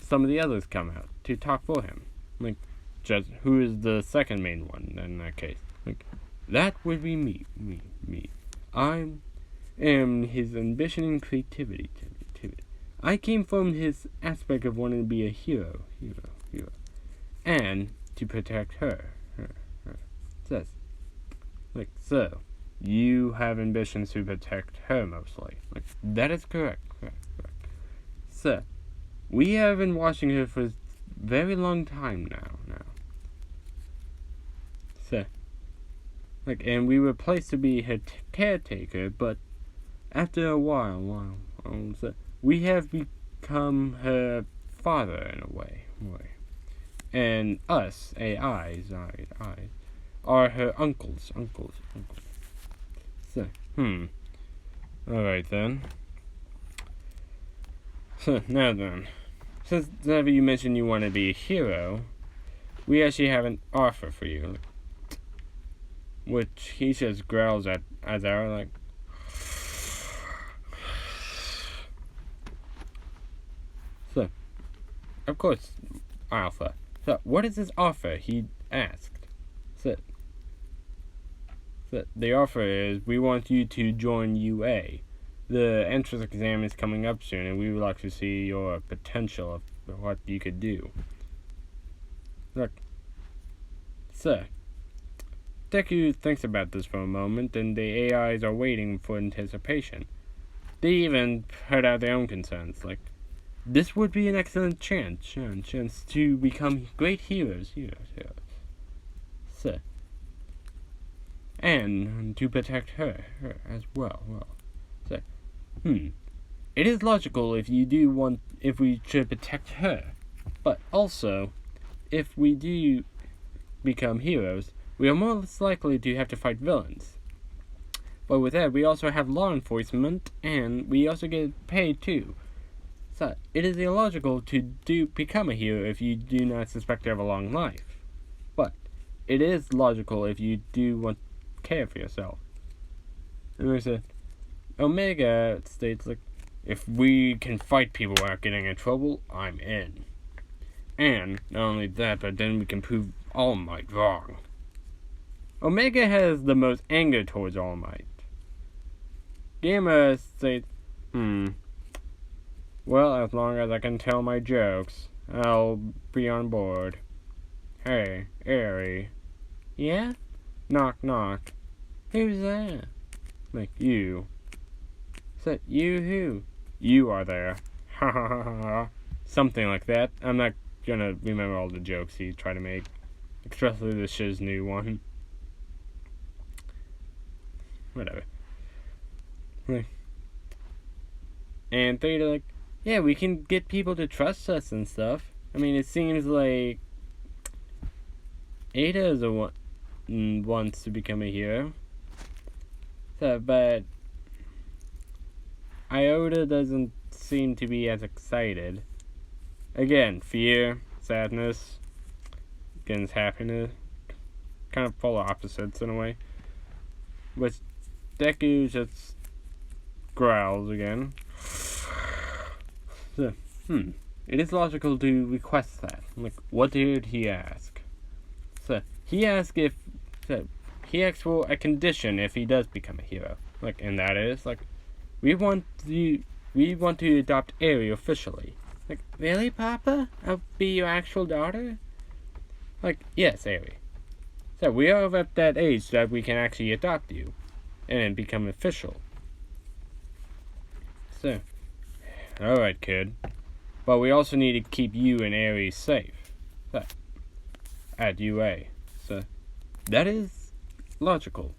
some of the others come out to talk for him. Like, just who is the second main one in that case? Like, that would be me. I am his ambition and creativity. I came from his aspect of wanting to be a hero. And to protect her. Says, like, so, you have ambitions to protect her mostly. Like, that is correct. So, we have been watching her for a very long time now. So, like, and we were placed to be her caretaker, but after a while, so we have become her father in a way. And us, AIs, are her uncles. So, alright then. So, now then, since whenever you mentioned you want to be a hero, we actually have an offer for you. Which he just growls at Azara like, so, of course, Alpha. So, what is this offer? He asked. So, the offer is, we want you to join UA. The entrance exam is coming up soon, and we would like to see your potential of what you could do. Look, sir. Deku thinks about this for a moment, and the AIs are waiting for anticipation. They even heard out their own concerns, like, this would be an excellent chance to become great heroes. So, and to protect her as well. So, it is logical if we should protect her, but also, if we do become heroes, we are most likely to have to fight villains. But with that, we also have law enforcement, and we also get paid too. So, it is illogical to become a hero if you do not suspect to have a long life. But, it is logical if you do want to care for yourself. And we said, Omega states, like, if we can fight people without getting in trouble, I'm in. And, not only that, but then we can prove All Might wrong. Omega has the most anger towards All Might. Gamma states, well, as long as I can tell my jokes, I'll be on board. Hey, Aerie. Yeah? Knock, knock. Who's there? Like, you. Said, you who? You are there. Ha ha ha ha. Something like that. I'm not gonna remember all the jokes he tried to make. Especially the show's new one. Whatever. And they're like, yeah, we can get people to trust us and stuff. I mean, it seems like Ada is the one wants to become a hero. So, but Iota doesn't seem to be as excited. Again, fear, sadness, against happiness. Kind of polar opposites in a way. Which Deku just growls again. So, it is logical to request that. Like, what did he ask? So, he asked for a condition if he does become a hero. Like, and that is, like, we want to adopt Aerie officially. Like, really, Papa? I'll be your actual daughter? Like, yes, Aerie. So, we are at that age that we can actually adopt you. And become official. So, alright, kid. But we also need to keep you and Aerie safe. At UA. So, that is logical.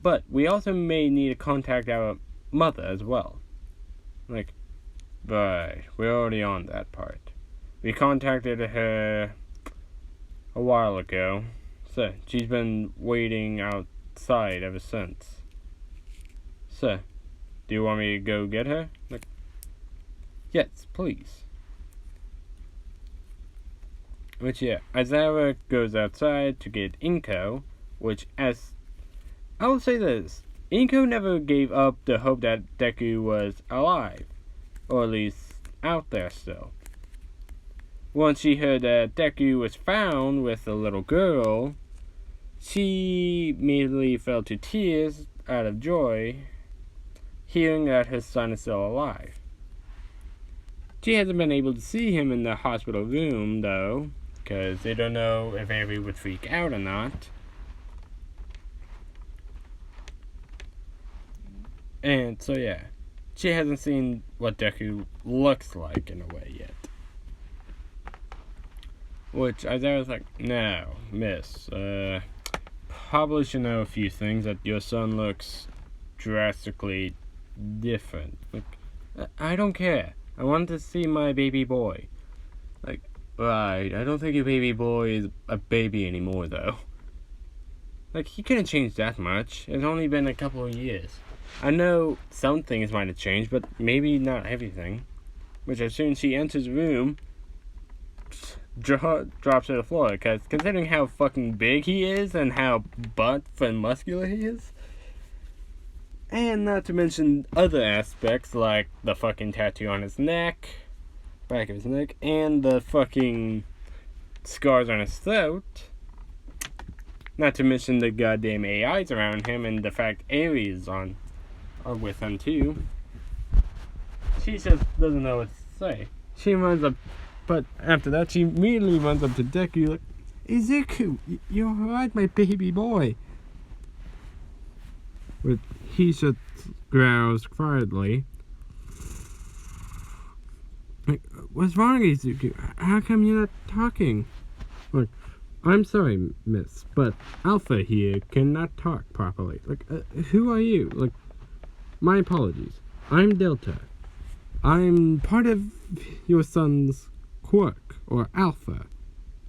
But we also may need to contact our mother as well. Like, right, we're already on that part. We contacted her a while ago. So, she's been waiting outside ever since. So, do you want me to go get her? Like, yes, please. Which, yeah, Azara goes outside to get Inko, which, as I will say this, Inko never gave up the hope that Deku was alive, or at least out there still. Once she heard that Deku was found with a little girl, she immediately fell to tears out of joy, hearing that her son is still alive. She hasn't been able to see him in the hospital room, though, because they don't know if Eri would freak out or not. And so, yeah, she hasn't seen what Deku looks like in a way yet. Which I was like, no, miss, probably should know a few things, that your son looks drastically different. Like, I don't care. I want to see my baby boy. Like, right, I don't think your baby boy is a baby anymore, though. Like, he couldn't change that much. It's only been a couple of years. I know some things might have changed, but maybe not everything. Which, as soon as she enters the room, drops to the floor. Because considering how fucking big he is and how buff and muscular he is, and not to mention other aspects like the fucking tattoo on his neck, back of his neck, and the fucking scars on his throat. Not to mention the goddamn AIs around him and the fact Aries are with him too. She just doesn't know what to say. She runs up, but after that she immediately runs up to Deku like, Izuku, you're alright, my baby boy. But he just growls quietly. Like, what's wrong, Izuku? How come you're not talking? Like, I'm sorry, miss, but Alpha here cannot talk properly. Like, who are you? Like, my apologies. I'm Delta. I'm part of your son's quirk, or Alpha.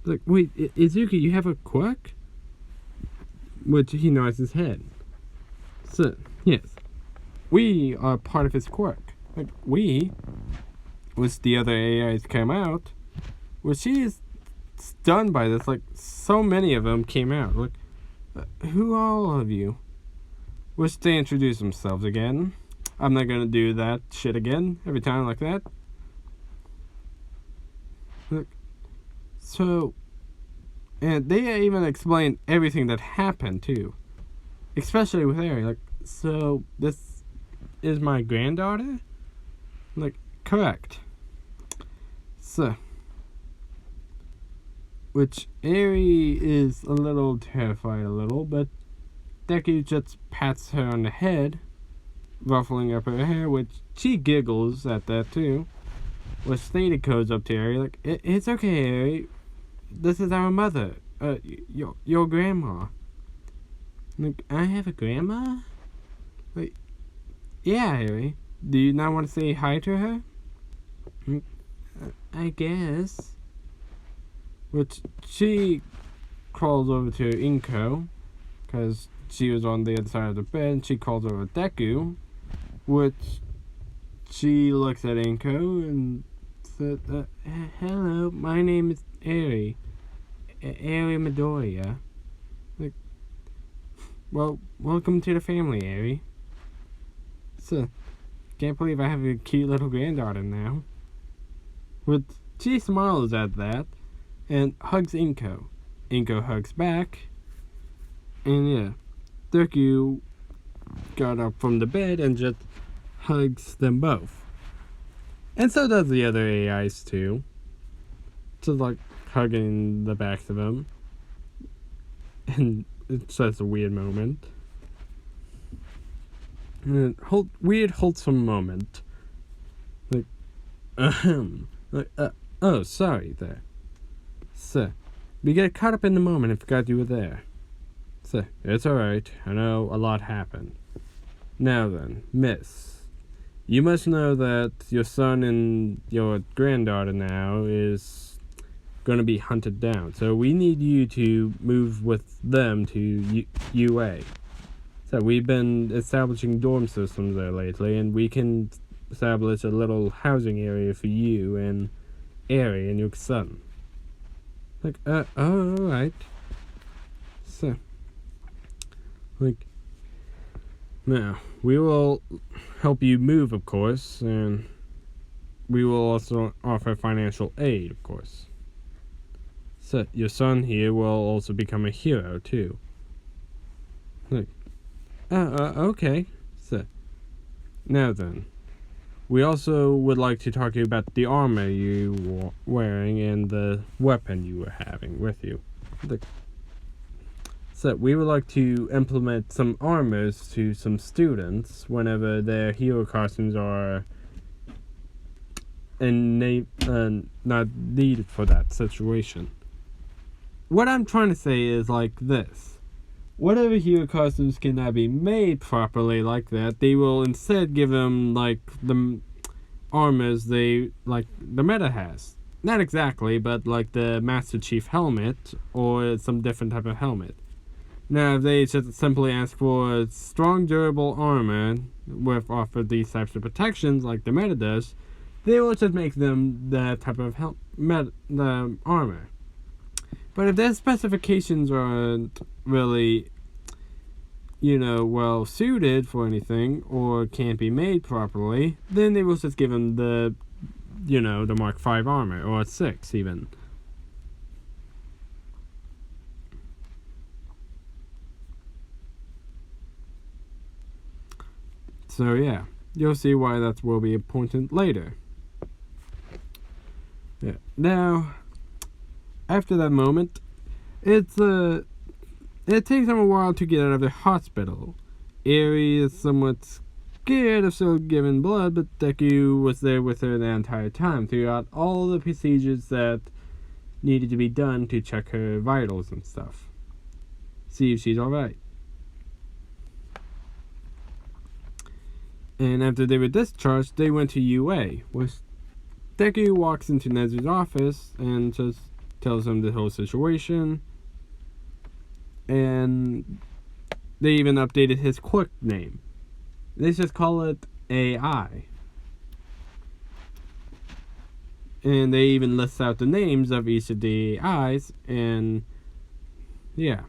Like, wait, Izuku, you have a quirk? Which he nods his head. So, yes. We are part of his quirk. Like, we, which the other AIs came out, well, she is stunned by this. Like, so many of them came out. Like, who are all of you? Wish they introduce themselves again. I'm not gonna do that shit again every time like that. Look, so, and they even explained everything that happened too, especially with Eri. Like, so this is my granddaughter? Like, correct. So, which Eri is a little terrified, but Deku just pats her on the head, ruffling up her hair, which she giggles at that too. Which Theta goes up to Eri like, it's okay, Eri. This is our mother. Your grandma. Like, I have a grandma? Like, yeah, Eri. Do you not want to say hi to her? I guess. Which she crawls over to Inko, because she was on the other side of the bed, and she calls over Deku, which she looks at Inko and said, hello, my name is Eri. Eri Midoriya. Like, well, welcome to the family, Eri. So, can't believe I have a cute little granddaughter now. But she smiles at that and hugs Inko. Inko hugs back. And yeah, Deku got up from the bed and just hugs them both. And so does the other AIs too. Just like hugging the backs of them. And it's just a weird moment. And weird wholesome moment. Like, oh, sorry there. Sir, we get caught up in the moment and forgot you were there. Sir, it's alright. I know a lot happened. Now then, miss, you must know that your son and your granddaughter now is going to be hunted down. So we need you to move with them to UA. So we've been establishing dorm systems there lately, and we can establish a little housing area for you and Eri and your son. Like, alright. So, like, now, we will help you move, of course, and we will also offer financial aid, of course. So your son here will also become a hero too. Like, okay. So now then, we also would like to talk to you about the armor you were wearing and the weapon you were having with you. So we would like to implement some armors to some students whenever their hero costumes are not needed for that situation. What I'm trying to say is like this. Whatever hero costumes cannot be made properly like that, they will instead give them like the armors they like the meta has. Not exactly, but like the Master Chief helmet or some different type of helmet. Now, if they just simply ask for strong, durable armor with offer these types of protections like the meta does, they will just make them that type of the armor. But if their specifications aren't really, well suited for anything or can't be made properly, then they will just give them the Mark 5 armor or 6 even. So yeah, you'll see why that will be important later. Yeah. Now, after that moment, it takes them a while to get out of the hospital. Eri is somewhat scared of still giving blood, but Deku was there with her the entire time throughout all the procedures that needed to be done to check her vitals and stuff. See if she's alright. And after they were discharged, they went to UA, where Deku walks into Nezu's office and just tells him the whole situation. And they even updated his quick name. They just call it AI. And they even list out the names of each of the AIs, and yeah.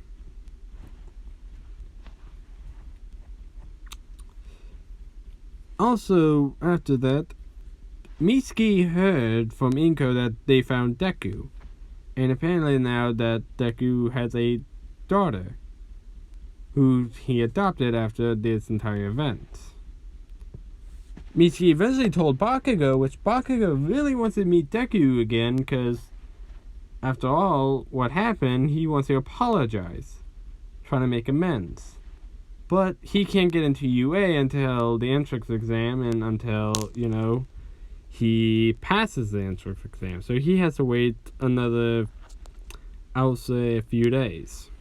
Also, after that, Mitsuki heard from Inko that they found Deku. And apparently now that Deku has a daughter who he adopted after this entire event. Mitsuki eventually told Bakugo, which Bakugo really wants to meet Deku again because, after all, what happened, he wants to apologize, trying to make amends. But he can't get into UA until the entrance exam and until, he passes the entrance exam. So he has to wait another, I'll say, a few days.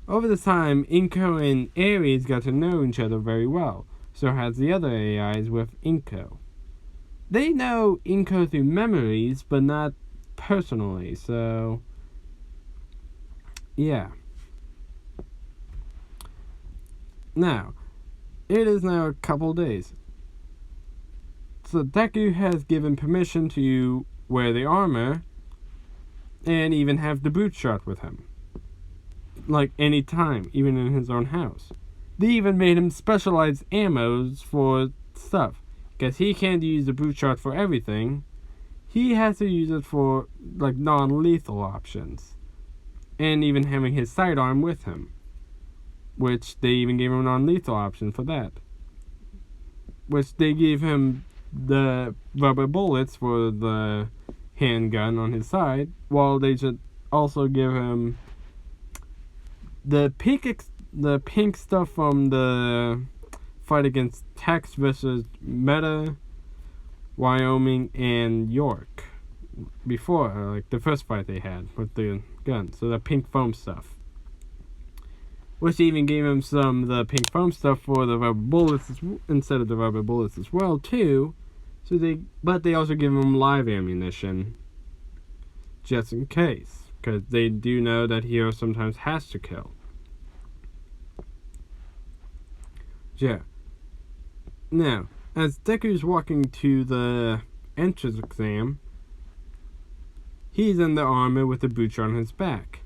Over the time, Inko and Aries got to know each other very well. So has the other AIs with Inko. They know Inko through memories, but not personally, so yeah. Now, it is now a couple days. So Deku has given permission to wear the armor and even have the boot shot with him. Like any time, even in his own house. They even made him specialized ammos for stuff. Because he can't use the boot shot for everything. He has to use it for like non-lethal options. And even having his sidearm with him. Which they even gave him a non-lethal option for that. Which they gave him the rubber bullets for the handgun on his side. While they should also give him the pink stuff from the fight against Tex versus Meta, Wyoming, and York. Before, like the first fight they had with the gun. So the pink foam stuff. Which even gave him some of the pink foam stuff for the rubber bullets instead of the rubber bullets as well too. But they also give him live ammunition. Just in case. Because they do know that hero sometimes has to kill. Yeah. Now, as Deku's walking to the entrance exam, he's in the armor with the boot on his back.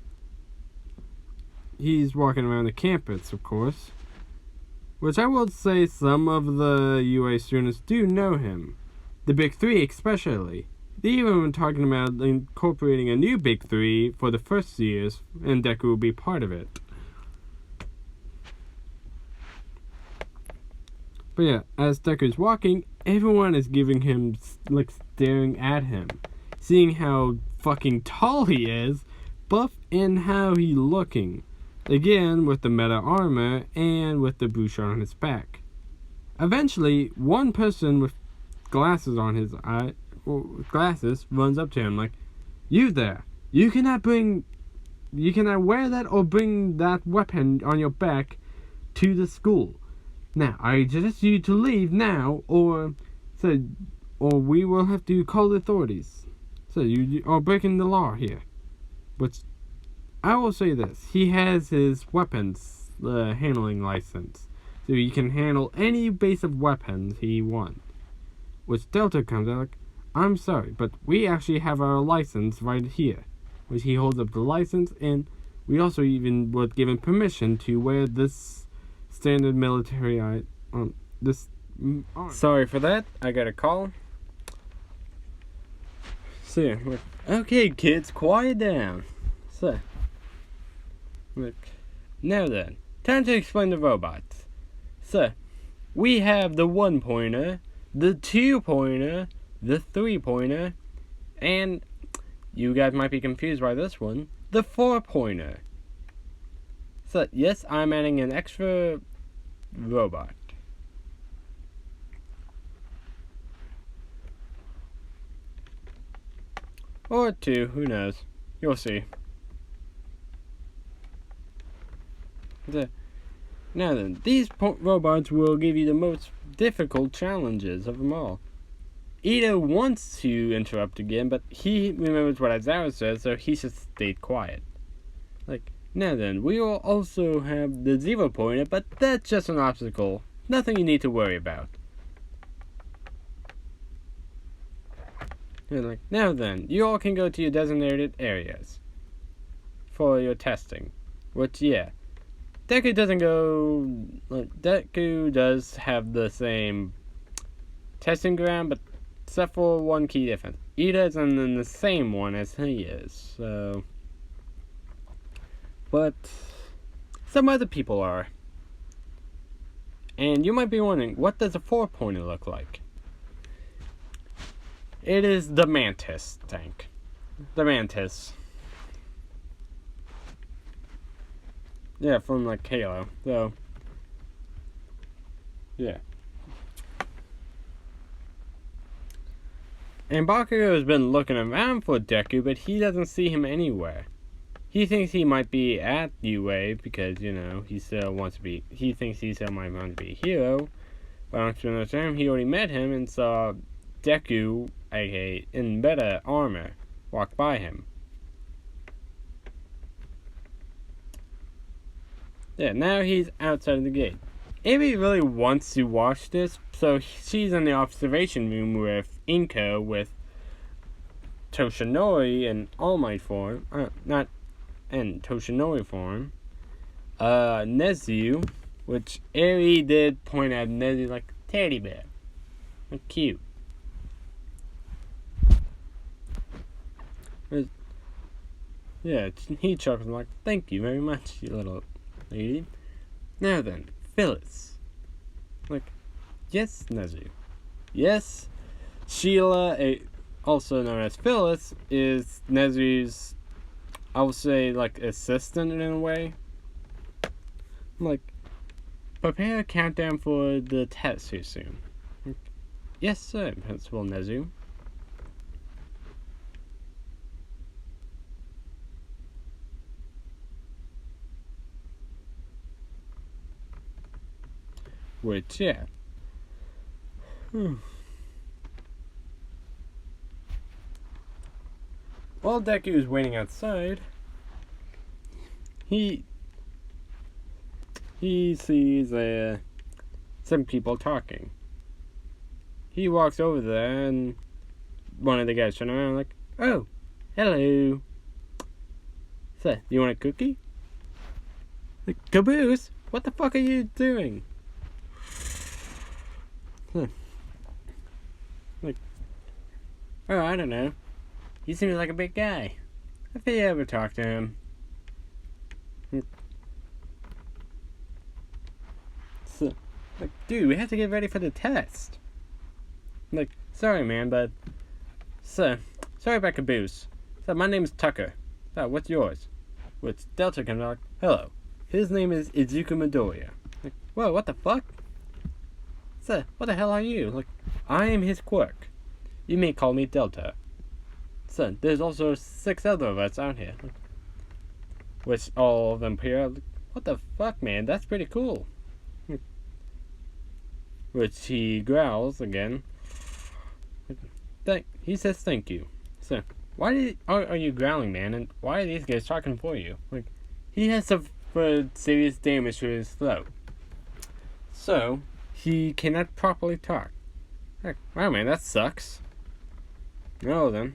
He's walking around the campus, of course. Which I will say some of the UA students do know him. the big three especially. They even were talking about incorporating a new big three for the first years, and Deku will be part of it. But yeah, as Deku's walking, everyone is giving him, like, staring at him, seeing how fucking tall he is, buff, and how he's looking. Again, with the meta armor and with the blue shirt on his back. Eventually, one person with glasses on his eye, glasses, runs up to him like, "You there, you cannot wear that or bring that weapon on your back to the school. Now, I suggest you to leave now, or we will have to call the authorities. So you are breaking the law here." Which, I will say this, he has his weapons handling license, so he can handle any base of weapons he wants. Which Delta comes out like, "I'm sorry, but we actually have our license right here." Which he holds up the license, and we also even would give him permission to wear this standard military Sorry for that. I got a call. So, okay, kids, quiet down. So, look, now then, time to explain the robots. So, we have the 1-pointer, the 2-pointer, the 3-pointer, and you guys might be confused by this one, the 4-pointer. So, yes, I'm adding an extra robot. Or 2, who knows? You'll see. Now then, these robots will give you the most difficult challenges of them all. Ida wants to interrupt again, but he remembers what Aizawa said, so he should stay quiet. Like, now then, we will also have the 0-pointer, but that's just an obstacle. Nothing you need to worry about. And like, now then, you all can go to your designated areas for your testing. Which, yeah, Deku doesn't go. Deku does have the same testing ground, but except for one key difference. Ida is in the same one as he is, so. But some other people are. And you might be wondering, what does a 4-pointer look like? It is the Mantis tank. The Mantis. Yeah, from like Halo. So, yeah. And Bakugo has been looking around for Deku, but he doesn't see him anywhere. He thinks he might be at UA because, you know, he thinks he still might want to be a hero. But unfortunately for him, he already met him and saw Deku, aka in better armor, walk by him. Yeah, now he's outside of the gate. Amy really wants to watch this, so she's in the observation room with Inko with Toshinori in All Might form, not in Toshinori form. Nezu, which Eri did point at Nezu like teddy bear. Like cute. Yeah, he chuckles like, "Thank you very much, you little lady." Now then, Phyllis. Like, yes, Nezu. Yes, Sheila, also known as Phyllis, is Nezu's, I would say, like, assistant in a way. Like, prepare a countdown for the test here soon. Like, yes, sir, Principal Nezu. Which, yeah. While Deku is waiting outside, he sees some people talking. He walks over there, and one of the guys turn around like, "Oh, hello. So, you want a cookie?" Like, Caboose, what the fuck are you doing? Like, Oh, I don't know. He seems like a big guy. Have you ever talked to him? So, like, dude, we have to get ready for the test. Like, sorry, man, but... sorry about caboose. My name is Tucker. What's yours? What's Delta comes out? Hello. His name is Izuku Midoriya. Like, whoa, what the fuck? What the hell are you? Like, I am his quirk. You may call me Delta. There's also 6 other of us out here. Which all of them appear. What the fuck, man? That's pretty cool. Which he growls again. He says thank you. Why are you growling, man? And why are these guys talking for you? Like, he has suffered serious damage to his throat. So, he cannot properly talk. Like, wow, man, that sucks. No, then.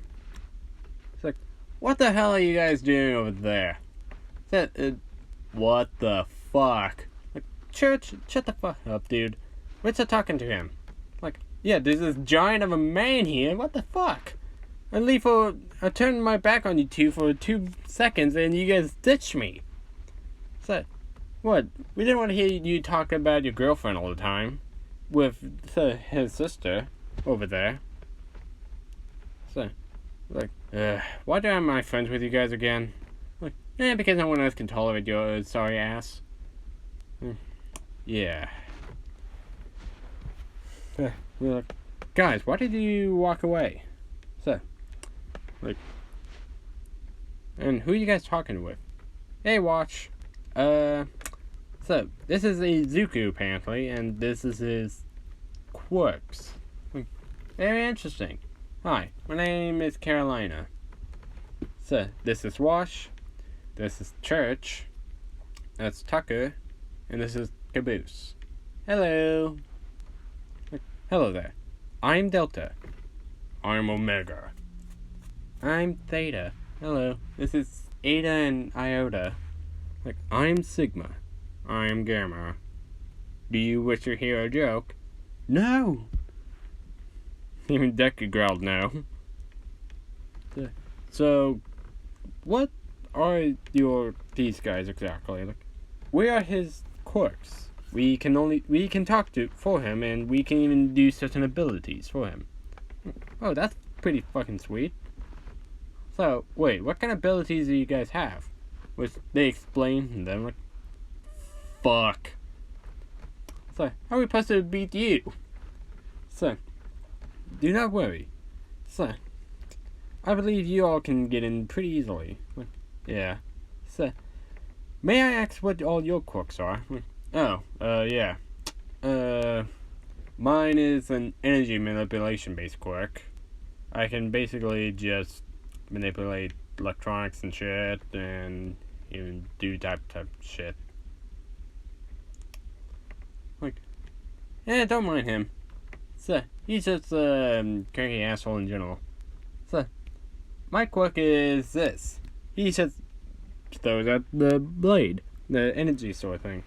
It's like, what the hell are you guys doing over there? What the fuck? Like, Church, shut the fuck up, dude. We're just talking to him. Like, yeah, there's this giant of a man here. What the fuck? I turned my back on you two for 2 seconds and you guys ditched me. What? We didn't want to hear you talk about your girlfriend all the time. With his sister over there. Why am I friends with you guys again? Like, because no one else can tolerate your sorry ass. Yeah. Guys, why did you walk away? And who are you guys talking with? Hey, Watch. This is Izuku, apparently, and this is his quirks. Very interesting. Hi, my name is Carolina. This is Wash. This is Church. That's Tucker. And this is Caboose. Hello. Hello there. I'm Delta. I'm Omega. I'm Theta. Hello. This is Eta and Iota. I'm Sigma. I'm Gamma. Do you wish to hear a joke? No! Even Deku growled no. So, what are these guys exactly? We are his quirks. We can talk for him, and we can even do certain abilities for him. Oh, that's pretty fucking sweet. So, wait, what kind of abilities do you guys have? Which they explain, and then fuck. How are we supposed to beat you? Do not worry. I believe you all can get in pretty easily. Yeah. May I ask what all your quirks are? Yeah. Mine is an energy manipulation based quirk. I can basically just manipulate electronics and shit, and even do type shit. Don't mind him. He's just a cranky asshole in general. My quirk is this. He just throws out the blade, the energy sort of thing.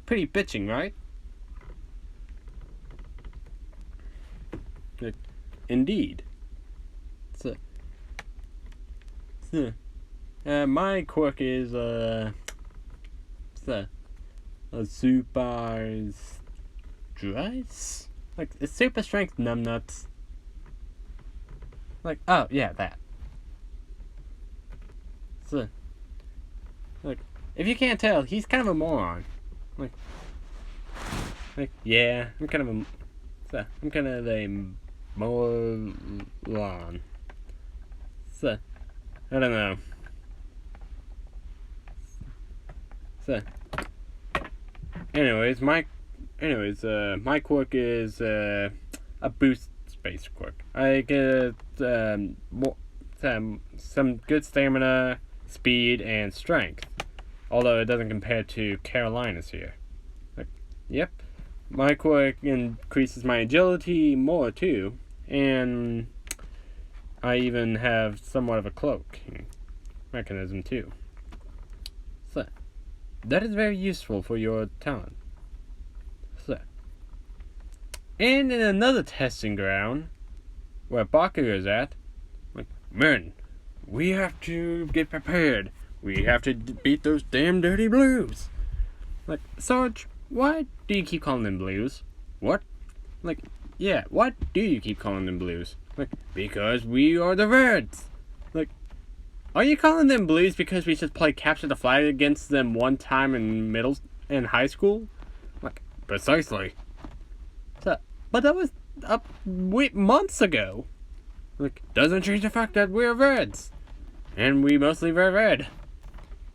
Pretty bitching, right? Indeed. My quirk is a super stress? It's super strength numbnuts. Oh yeah, that. If you can't tell, he's kind of a moron. Yeah, I'm kind of a moron. I don't know. My quirk is a boost space quirk. I get some good stamina, speed, and strength. Although it doesn't compare to Carolina's here. Yep. My quirk increases my agility more too, and I even have somewhat of a cloaking mechanism too. That is very useful for your talent. And in another testing ground, where Baku is at. Like, men, we have to get prepared. We have to beat those damn dirty blues. Like, Sarge, why do you keep calling them blues? What? Like, yeah, why do you keep calling them blues? Like, because we are the Reds. Like, are you calling them blues because we just played capture the flag against them one time in high school? Like, precisely. So, but that was months ago. Like, doesn't change the fact that we're Reds. And we mostly wear red.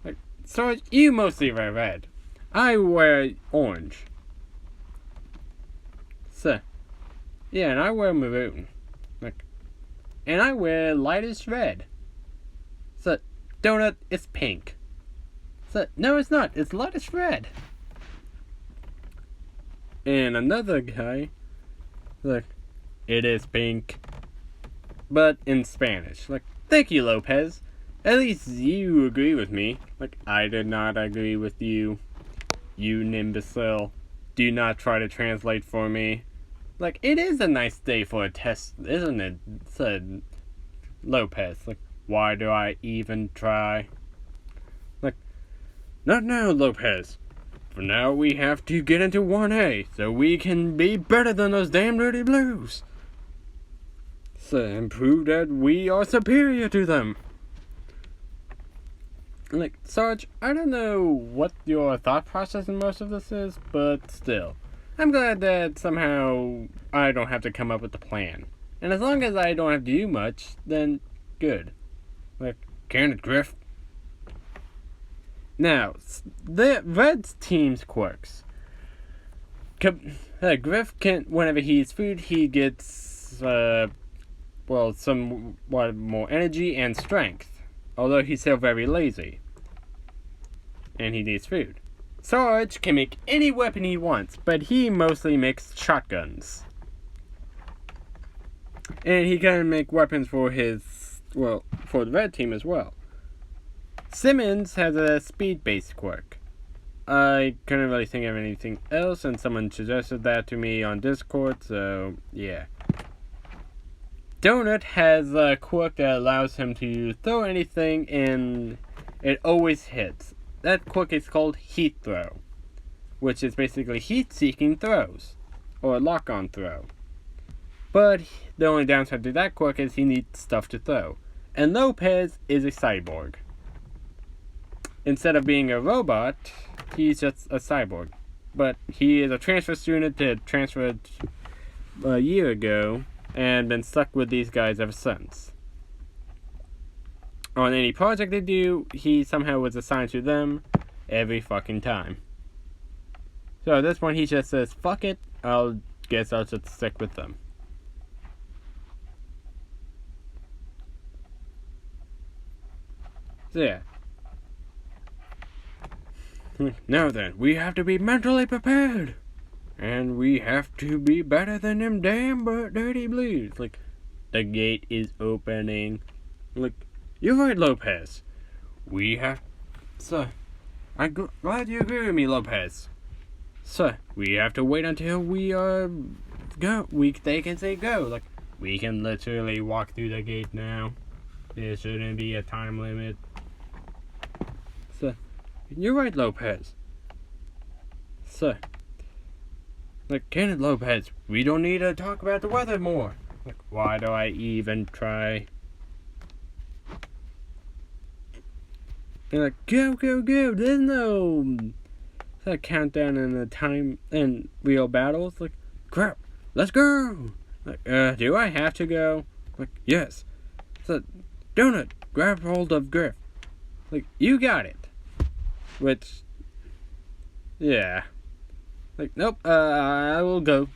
Like, Sarge, you mostly wear red. I wear orange. So, yeah, and I wear maroon. Like, and I wear lightest red. So, Donut, it's pink. So, no, it's not. It's lightest red. And another guy, like, it is pink. But in Spanish. Like, thank you, Lopez. At least you agree with me. Like, I did not agree with you. You imbecile. Do not try to translate for me. Like, it is a nice day for a test, isn't it? Said Lopez. Like, why do I even try? Like, not now, Lopez. For now, we have to get into 1A, so we can be better than those damn dirty blues. So, and prove that we are superior to them. Like, Sarge, I don't know what your thought process in most of this is, but still. I'm glad that somehow I don't have to come up with the plan. And as long as I don't have to do much, then good. Like, can it, Griff? Now, the Red's team's quirks. Griff can, whenever he eats food, he gets, somewhat more energy and strength. Although he's still very lazy. And he needs food. Sarge can make any weapon he wants, but he mostly makes shotguns. And he can make weapons for for the red team as well. Simmons has a speed-based quirk. I couldn't really think of anything else, and someone suggested that to me on Discord, so yeah. Donut has a quirk that allows him to throw anything and it always hits. That quirk is called Heat Throw, which is basically heat-seeking throws, or lock-on throw. But the only downside to that quirk is he needs stuff to throw. And Lopez is a cyborg. Instead of being a robot, he's just a cyborg. But he is a transfer student that transferred a year ago and been stuck with these guys ever since. On any project they do, he somehow was assigned to them every fucking time. So at this point he just says, fuck it, I'll just stick with them. So yeah. Now then, we have to be mentally prepared. And we have to be better than them damn dirty blues. Like, the gate is opening. Like, you're right, Lopez. We have... Sir, I'm glad you agree with me, Lopez. Sir, we have to wait until we go. They can say go. Like, we can literally walk through the gate now. There shouldn't be a time limit. Sir, you're right, Lopez. Sir. Like, Kenneth Lopez, we don't need to talk about the weather more. Like, why do I even try? They're like, go, go, go. There's no countdown in the time in real battles. Like, crap, let's go. Like, do I have to go? Like, yes. So, Donut, grab hold of Griff. Like, you got it. Which, yeah. Like, nope, I'll go.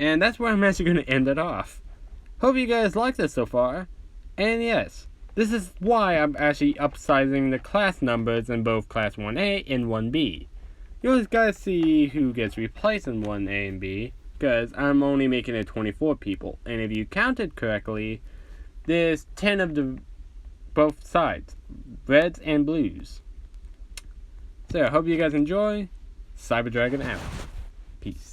And that's where I'm actually going to end it off. Hope you guys like this so far. And yes, this is why I'm actually upsizing the class numbers in both Class 1A and 1B. You'll guys see who gets replaced in 1A and B, because I'm only making it 24 people. And if you counted correctly, there's 10 of both sides, reds and blues. So I hope you guys enjoy. Cyber Dragon out. Peace.